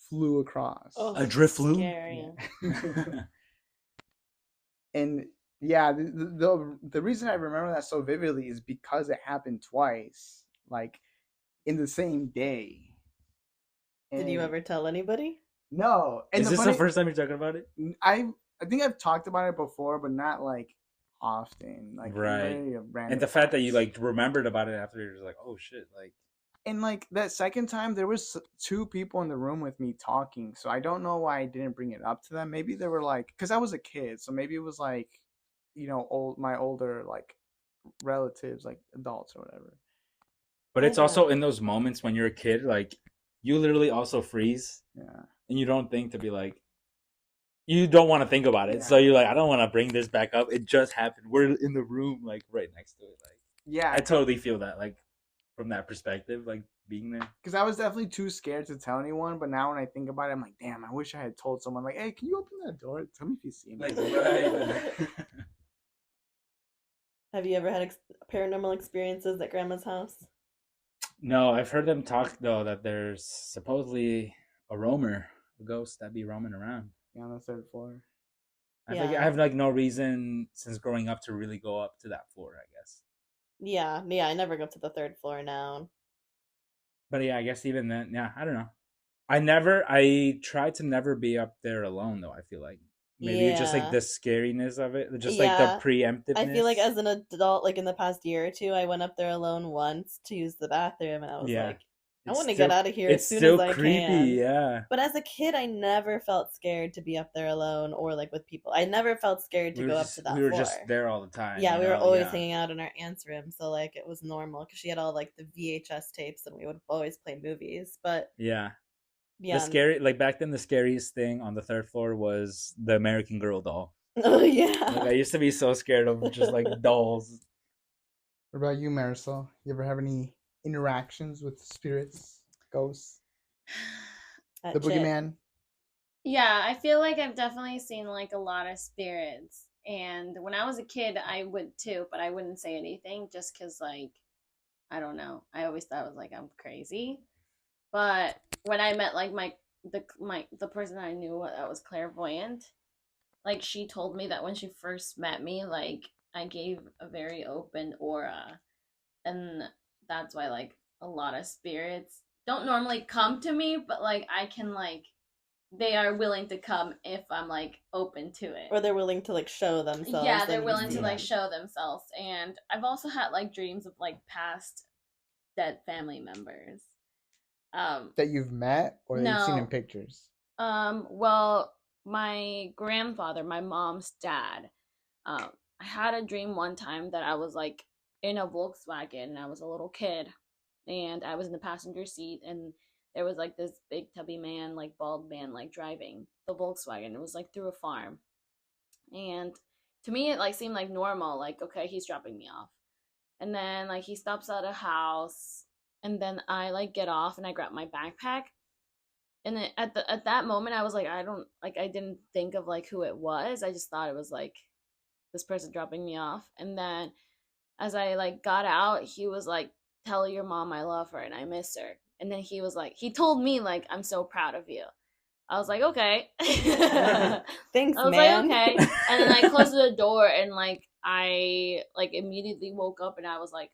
flew across.
Oh,
A drift flew?
scary.
And yeah, the reason I remember that so vividly is because it happened twice, like in the same day.
Did you
And
ever tell anybody?
No. And
Is this the first time you're talking about it?
I think I've talked about it before, but not like often. Like
Right.
very random
And the fact that you
times.
like remembered about it after, you're just like, oh shit, like.
And like that second time, there was two people in the room with me talking, so I don't know why I didn't bring it up to them. Maybe they were like, because I was a kid, so maybe it was like, my older like relatives, like adults or whatever.
But it's also in those moments when you're a kid, like you literally also freeze.
Yeah.
And you don't think to be like, you don't want to think about it.
Yeah.
So you're like, I don't want to bring this back up. It just happened. We're in the room, like right next to it. Like,
Yeah,
I totally feel that, like from that perspective, like being there.
because I was definitely too scared to tell anyone. But now when I think about it, I'm like, damn, I wish I had told someone, like, hey, can you open that door? Tell me if you see me.
Like, right.
Have you ever had paranormal experiences at grandma's house?
No, I've heard them talk though that there's supposedly a ghost that be roaming around.
Yeah, on the third floor.
I think I have like no reason since growing up to really go up to that floor, I guess.
Yeah, I never go to the third floor now.
But yeah, I guess even then, yeah, I don't know. I try to never be up there alone though, I feel like. Maybe it's just like the scariness of it, just like the preemptiveness.
I feel like as an adult, like in the past year or two, I went up there alone once to use the bathroom, and I was like, I want to get out of here as soon as I can.
Yeah.
But as a kid, I never felt scared to be up there alone or like with people. I never felt scared to go up to that floor.
We were just there all the time.
Yeah, we were always hanging out in our aunt's room, so like it was normal because she had all like the VHS tapes, and we would always play movies. But
yeah. Back then, the scariest thing on the third floor was the American Girl doll.
Oh yeah.
Like, I used to be so scared of just like dolls.
What about you, Marisol? You ever have any interactions with spirits, ghosts, the boogeyman?
Yeah, I feel like I've definitely seen like a lot of spirits, and when I was a kid, I would too, but I wouldn't say anything just because, like, I don't know. I always thought it was like I'm crazy.
But when I met like the person I knew that was clairvoyant, like she told me that when she first met me, like I gave a very open aura, and that's why like a lot of spirits don't normally come to me, but like I can like they are willing to come if I'm like open to it.
Or they're willing to like show themselves.
Yeah, they're
and you
willing
see
to like
them.
show themselves. And I've also had like dreams of like past dead family members.
That you've met or that you've seen in
No.
pictures?
Well, my grandfather, my mom's dad, I had a dream one time that I was like in a Volkswagen and I was a little kid and I was in the passenger seat and there was like this big tubby man, like bald man, like driving the Volkswagen. It was like through a farm. And to me it like seemed like normal, like okay, he's dropping me off. And then like he stops at a house and then I like get off and I grab my backpack. And then at that moment I was like I didn't think of like who it was. I just thought it was like this person dropping me off. And then as I like got out, he was like, tell your mom I love her and I miss her. And then he was like, he told me like, I'm so proud of you. I was like, okay.
Thanks,
I was
man.
like, okay. And then I closed the door and like I like immediately woke up and I was like,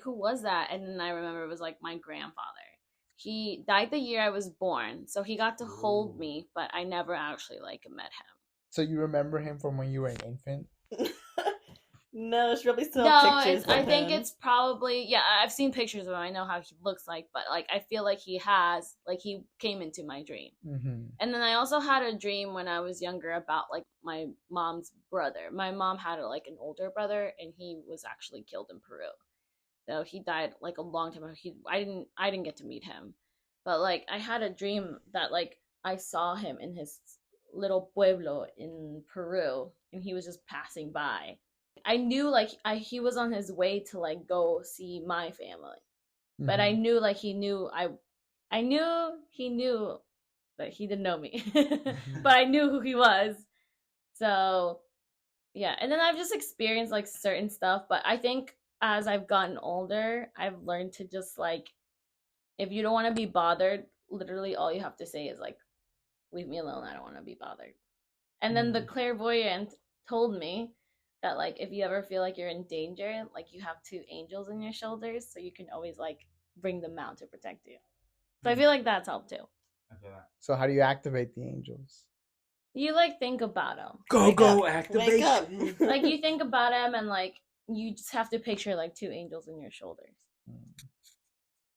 who was that? And then I remember it was like my grandfather. He died the year I was born, so he got to hold me, but I never actually like met him.
So you remember him from when you were an infant?
No, she probably still
No,
pictures.
I
of
think
him.
it's probably yeah. I've seen pictures of him. I know how he looks like, but like I feel like he came into my dream.
Mm-hmm.
And then I also had a dream when I was younger about like my mom's brother. My mom had like an older brother, and he was actually killed in Peru. So he died like a long time ago. I didn't get to meet him, but like I had a dream that like I saw him in his little pueblo in Peru, and he was just passing by. I knew like he was on his way to like go see my family, but I knew like I knew he knew that he didn't know me, but I knew who he was. So yeah, and then I've just experienced like certain stuff, but I think as I've gotten older, I've learned to just like if you don't want to be bothered, literally all you have to say is like, leave me alone, I don't want to be bothered. And then the clairvoyant told me that like if you ever feel like you're in danger, like you have two angels in your shoulders, so you can always like bring them out to protect you. So I feel like that's helped too.
So how do you activate the angels?
You like think about them.
Go
Wake
activation.
up.
Like you think about them and like you just have to picture like two angels in your shoulders.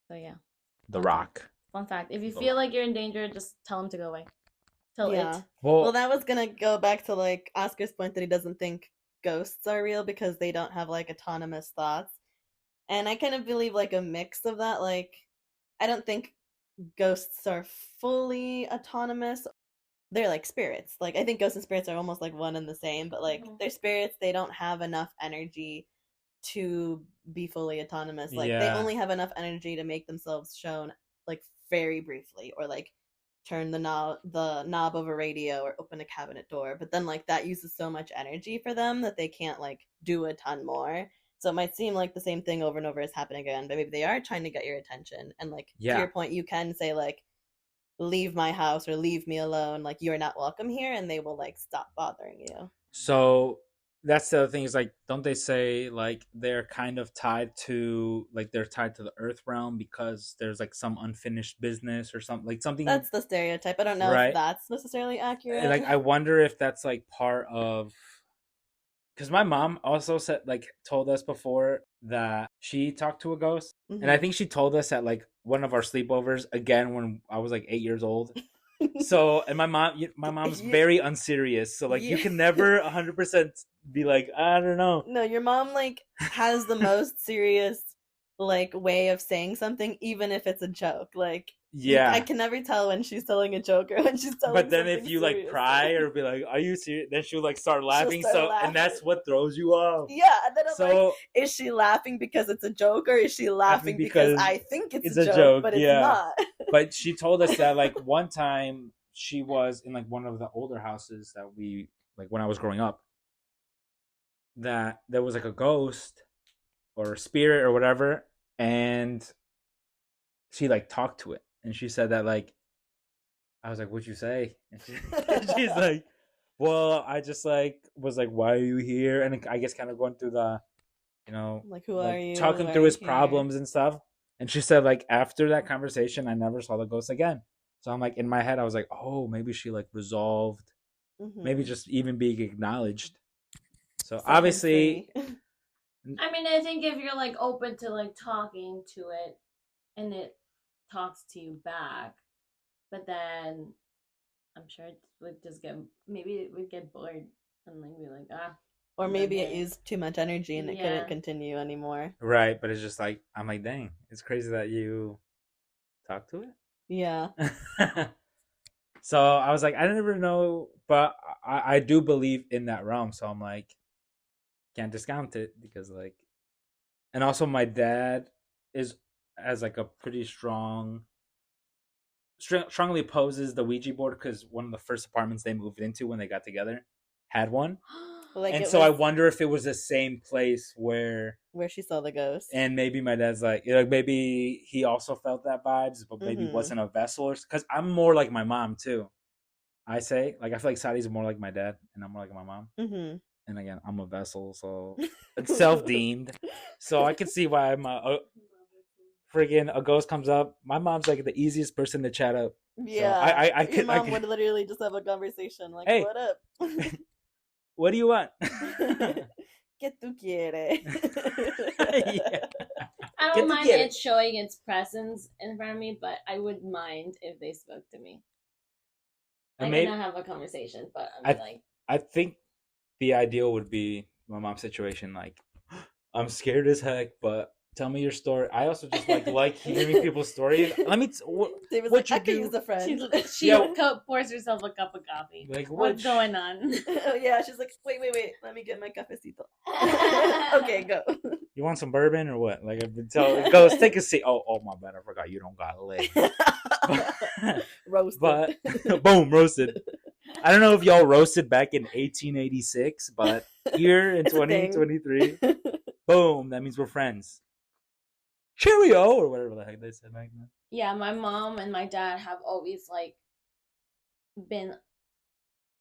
So yeah.
The Rock.
Fun fact. If you feel like you're in danger, just tell them to go away. Tell
Yeah.
it.
Well, that was gonna go back to like Oscar's point that he doesn't think ghosts are real because they don't have like autonomous thoughts. And I kind of believe like a mix of that. Like, I don't think ghosts are fully autonomous. They're like spirits. Like, I think ghosts and spirits are almost like one and the same, but like they're spirits, they don't have enough energy to be fully autonomous. Like, they
Yeah.
only have enough energy to make themselves shown like very briefly, or like turn the knob of a radio or open a cabinet door, but then like that uses so much energy for them that they can't like do a ton more. So it might seem like the same thing over and over is happening again, but maybe they are trying to get your attention. And like to your point, you can say like, leave my house or leave me alone, like you're not welcome here, and they will like stop bothering you.
So that's the other thing is like, don't they say like they're kind of tied to like they're tied to the earth realm because there's like some unfinished business or something, like something
That's the stereotype. I don't know
Right.
if that's necessarily accurate.
like I wonder if that's like part of, because my mom also said like told us before that she talked to a ghost, and I think she told us at like one of our sleepovers again when I was like 8 years old. So, and my mom's very unserious, so like you can never 100% be like, I don't know.
No, your mom like has the most serious like way of saying something, even if it's a joke. Like,
Yeah,
I can never tell when she's telling a joke or when she's telling.
but then if
something
you like
serious.
cry or be like, are you serious, then she'll like start laughing.
start
And that's
laughing.
what throws you off.
Yeah, and then I'm like,
So
is she laughing because it's a joke, or is she laughing because
because
I think it's
it's
a
a
joke,
joke,
but it's
yeah.
not?
but she told us that like one time she was in like one of the older houses that we like when I was growing up, that there was like a ghost or a spirit or whatever, and she like talked to it, and she said that like I was like, "What'd you say?" And she's like, "Well, I just like was like, why are you here?" And I guess kind of going through the,
Like, who are
like
you?
talking
Why
through
are
his
you here?
problems and stuff. And she said like after that conversation, I never saw the ghost again. So I'm like in my head, I was like, oh, maybe she like resolved, maybe just even being acknowledged. So
Set him
obviously,
free.
I mean, I think if you're like open to like talking to it, and it talks to you back, but then I'm sure it would just get maybe it would get bored and like be like
Or
I'm
maybe
done
it
here.
used too much energy and it
Yeah.
couldn't continue anymore.
right? But it's just like I'm like, dang, it's crazy that you talk to
Yeah.
it. So I was like, I never know, but I do believe in that realm. So I'm like, can't discount it because like, and also my dad is has like a pretty strongly opposes the Ouija board because one of the first apartments they moved into when they got together had one.
Like
And
it
so I
was
wonder if it was the same place where
she saw the ghost.
and maybe my dad's like maybe he also felt that vibes, but maybe wasn't a vessel or because I'm more like my mom too. I say like I feel like Sadi's more like my dad and I'm more like my mom.
Mm-hmm.
And again, I'm a vessel, so it's self-deemed. So I can see why I'm friggin' a ghost comes up. My mom's like the easiest person to chat up.
Yeah.
So I could,
Your mom would literally just have a conversation like,
hey,
what up?
what do you want?
¿Qué tú quieres?
Yeah.
I don't mind it showing its presence in front of me, but I would mind if they spoke to me. I cannot have a conversation, but
I think the ideal would be my mom's situation. Like, I'm scared as heck, but tell me your story. I also just like hearing people's stories. Let me. What
like,
you
I
do?
could use a friend.
She pours herself a cup of coffee.
Like
what's going on?
Oh yeah, she's like, wait. Let me get my cafecito. Okay, go.
You want some bourbon or what? Like, so ghost, take a seat. Oh, my bad. I forgot you don't got a leg.
Roasted.
But boom, roasted. I don't know if y'all roasted back in 1886, but here in 2023, boom, that means we're friends. Cheerio, or whatever the heck they said back then.
Yeah, my mom and my dad have always like been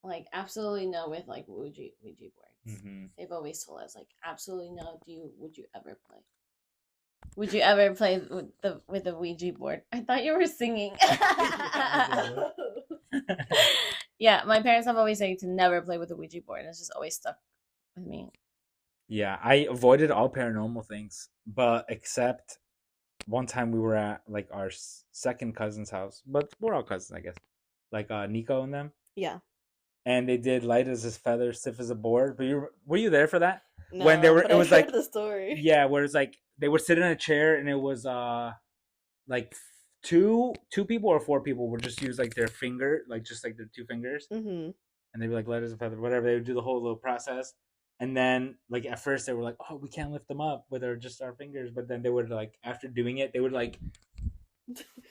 like absolutely no with like Ouija boards. Mm-hmm. They've always told us like absolutely no. Would you ever play? Would you ever play with the Ouija board? I thought you were singing. Yeah, my parents have always said to never play with a Ouija board, and it's just always stuck with me.
Yeah, I avoided all paranormal things, but except one time we were at like our second cousin's house, but we're all cousins, I guess. Like Nico and them.
Yeah.
And they did light as a feather, stiff as a board. But were you there for that?
No,
when they were, it was
I heard
like
the story.
Yeah, where it's like they would sit in a chair, and it was like two people or four people would just use like their finger, like just like their two fingers, and they'd be like light as a feather, whatever. They would do the whole little process, and then like at first they were like, oh, we can't lift them up with just our fingers, but then they would like after doing it, they would like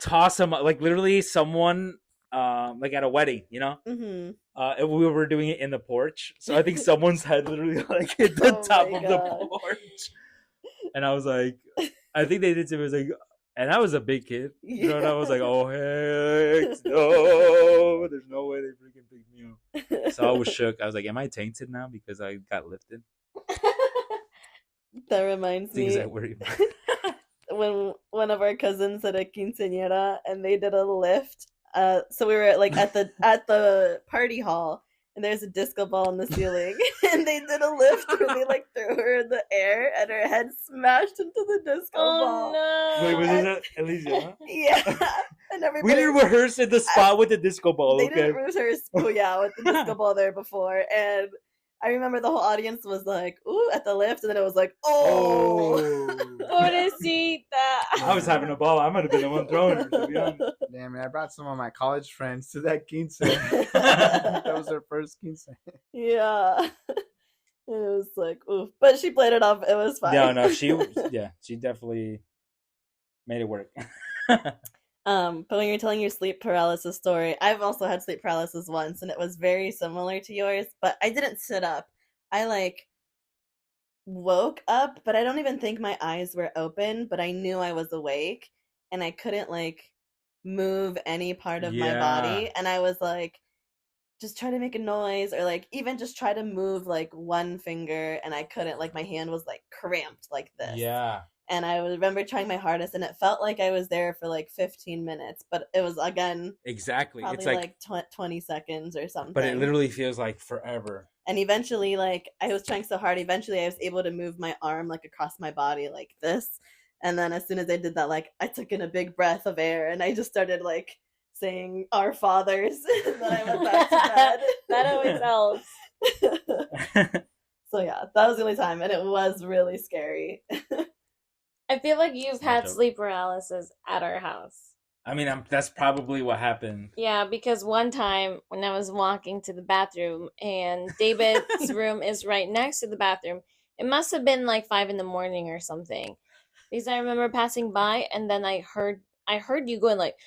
toss them up, like literally someone. Like at a wedding, you know, and we were doing it in the porch, so I think someone's head literally like hit the top of the porch, and I was like, I think they did to me, was like, and I was a big kid, you know, and I was like, oh heck no, there's no way they freaking picked me up. So I was shook. I was like, am I tainted now because I got lifted?
That reminds
Things
me.
I worry about.
When one of our cousins had a quinceañera and they did a lift. So we were like at the party hall, and there's a disco ball in the ceiling, and they did a lift where they like threw her in the air, and her head smashed into the disco ball.
No!
Wait, was it Elysia?
Yeah, and everybody.
We didn't rehearse at the spot with the disco ball.
They didn't rehearse. Oh yeah, with the disco ball there before, and I remember the whole audience was like, "Ooh!" at the lift, and then it was like, "Oh!"
Pobrecita.
I was having a ball. I might have been the one throwing her, to be honest.
Damn, man, I brought some of my college friends to that quince. That was their first quince.
Yeah. It was like, oof. But she played it off. It was fine.
No, she definitely made it work.
But when you're telling your sleep paralysis story, I've also had sleep paralysis once, and it was very similar to yours, but I didn't sit up. I like woke up, but I don't even think my eyes were open, but I knew I was awake, and I couldn't like move any part of my body, and I was like, just try to make a noise, or like even just try to move like one finger, and I couldn't. Like my hand was like cramped like this.
Yeah.
And I remember trying my hardest, and it felt like I was there for like 15 minutes, but it was again
exactly.
probably
It's
like 20 seconds or something.
But it literally feels like forever.
And eventually, like I was trying so hard, eventually I was able to move my arm like across my body like this. And then as soon as I did that, like I took in a big breath of air, and I just started like saying "Our Fathers," and then I went back to bed.
That always helps.
So yeah, that was the only time, and it was really scary.
I feel like you've had sleep paralysis at our house.
I mean, that's probably what happened.
Yeah, because one time when I was walking to the bathroom, and David's room is right next to the bathroom, it must have been like 5 a.m. or something. Because I remember passing by, and then I heard you going like,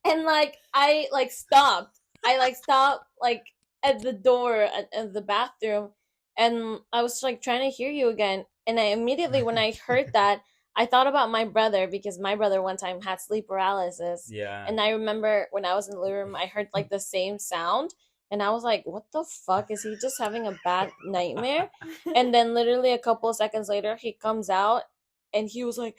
and like I like stopped. I stopped like at the door of the bathroom, and I was like trying to hear you again. And I immediately, when I heard that, I thought about my brother, because my brother one time had sleep paralysis.
Yeah.
And I remember when I was in the living room, I heard like the same sound. And I was like, what the fuck? Is he just having a bad nightmare? And then literally a couple of seconds later, he comes out, and he was like,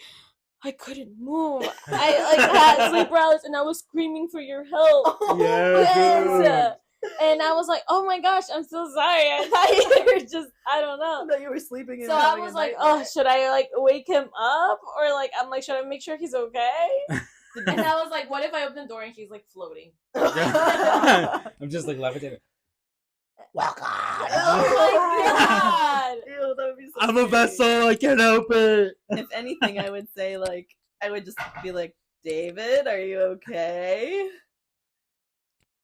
I couldn't move. I like had sleep paralysis, and I was screaming for your help.
Yeah,
and I was like, oh my gosh, I'm so sorry. I thought you were just, I don't know.
I thought you were sleeping.
So I was like, oh, should I like wake him up? Or like, I'm like, should I make sure he's okay? And I was like, what if I open the door and he's like floating?
I'm just like levitating.
Welcome. Oh my god.
Ew, that would be so
I'm a vessel, I can't help it.
If anything, I would say like, I would just be like, David, are you okay?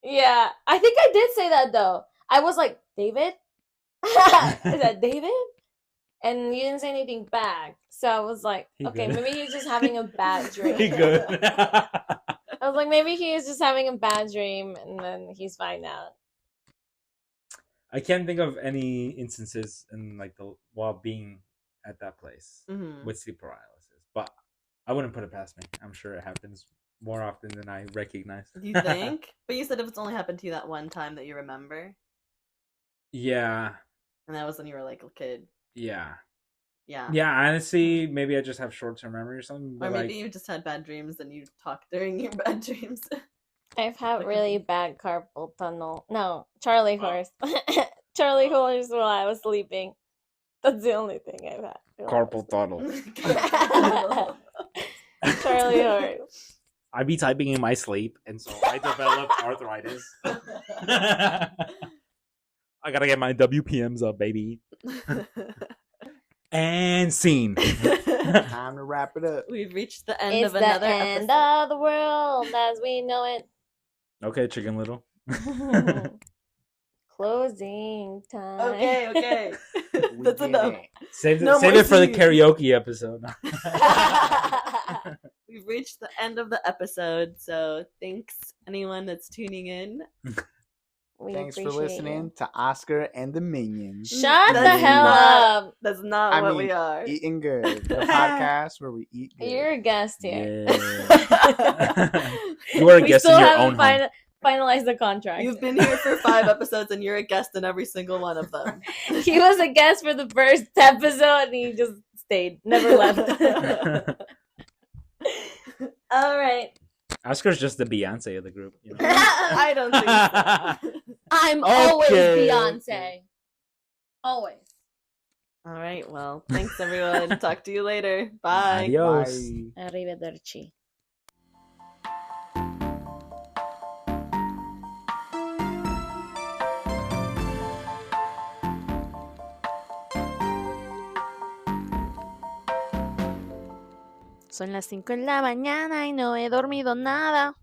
Yeah, I think I did say that though. I was like, David? Is that David? And you didn't say anything back. So I was like, okay, maybe he's just having a bad dream.
He good.
I was like, maybe he is just having a bad dream, and then he's fine now.
I can't think of any instances in like while being at that place with sleep paralysis, but I wouldn't put it past me. I'm sure it happens more often than I recognize.
Do you think? But you said if it's only happened to you that one time that you remember.
Yeah.
And that was when you were like a kid.
Yeah.
Yeah.
Yeah, honestly, maybe I just have short-term memory or something.
Or maybe you just had bad dreams and you talk during your bad dreams.
I've had really bad carpal tunnel. No, Charlie horse. Charlie horse while I was sleeping. That's the only thing I've had.
Carpal tunnel.
Charlie horse.
I be typing in my sleep, and so I developed arthritis. I gotta get my WPMs up, baby. And scene.
Time to wrap it up.
We've reached the end
It's
of another
the end
episode.
of the world as we know it.
Okay, Chicken Little.
Closing time.
Okay. That's enough.
Save
No
it
more
for the
singing.
karaoke episode.
We've reached the end of the episode, so thanks anyone that's tuning in.
Thanks for listening to Oscar and the Minions.
Shut the
That's
hell
not-
up.
That's not what we are.
Eating Good, the podcast where we eat good.
You're a guest here.
Yeah. You are a
We
guest
still
in your
haven't
own home.
finalized the contract.
You've been here for 5 episodes and you're a guest in every single one of them.
He was a guest for the first episode and he just stayed, never left. All right.
Oscar's just the Beyonce of the group. You know?
I don't think so.
I'm
Okay.
always Beyonce. Always.
All right, well, thanks everyone. Talk to you later. Bye.
Adios.
Bye.
Arrivederci. Son las 5 de la mañana y no he dormido nada.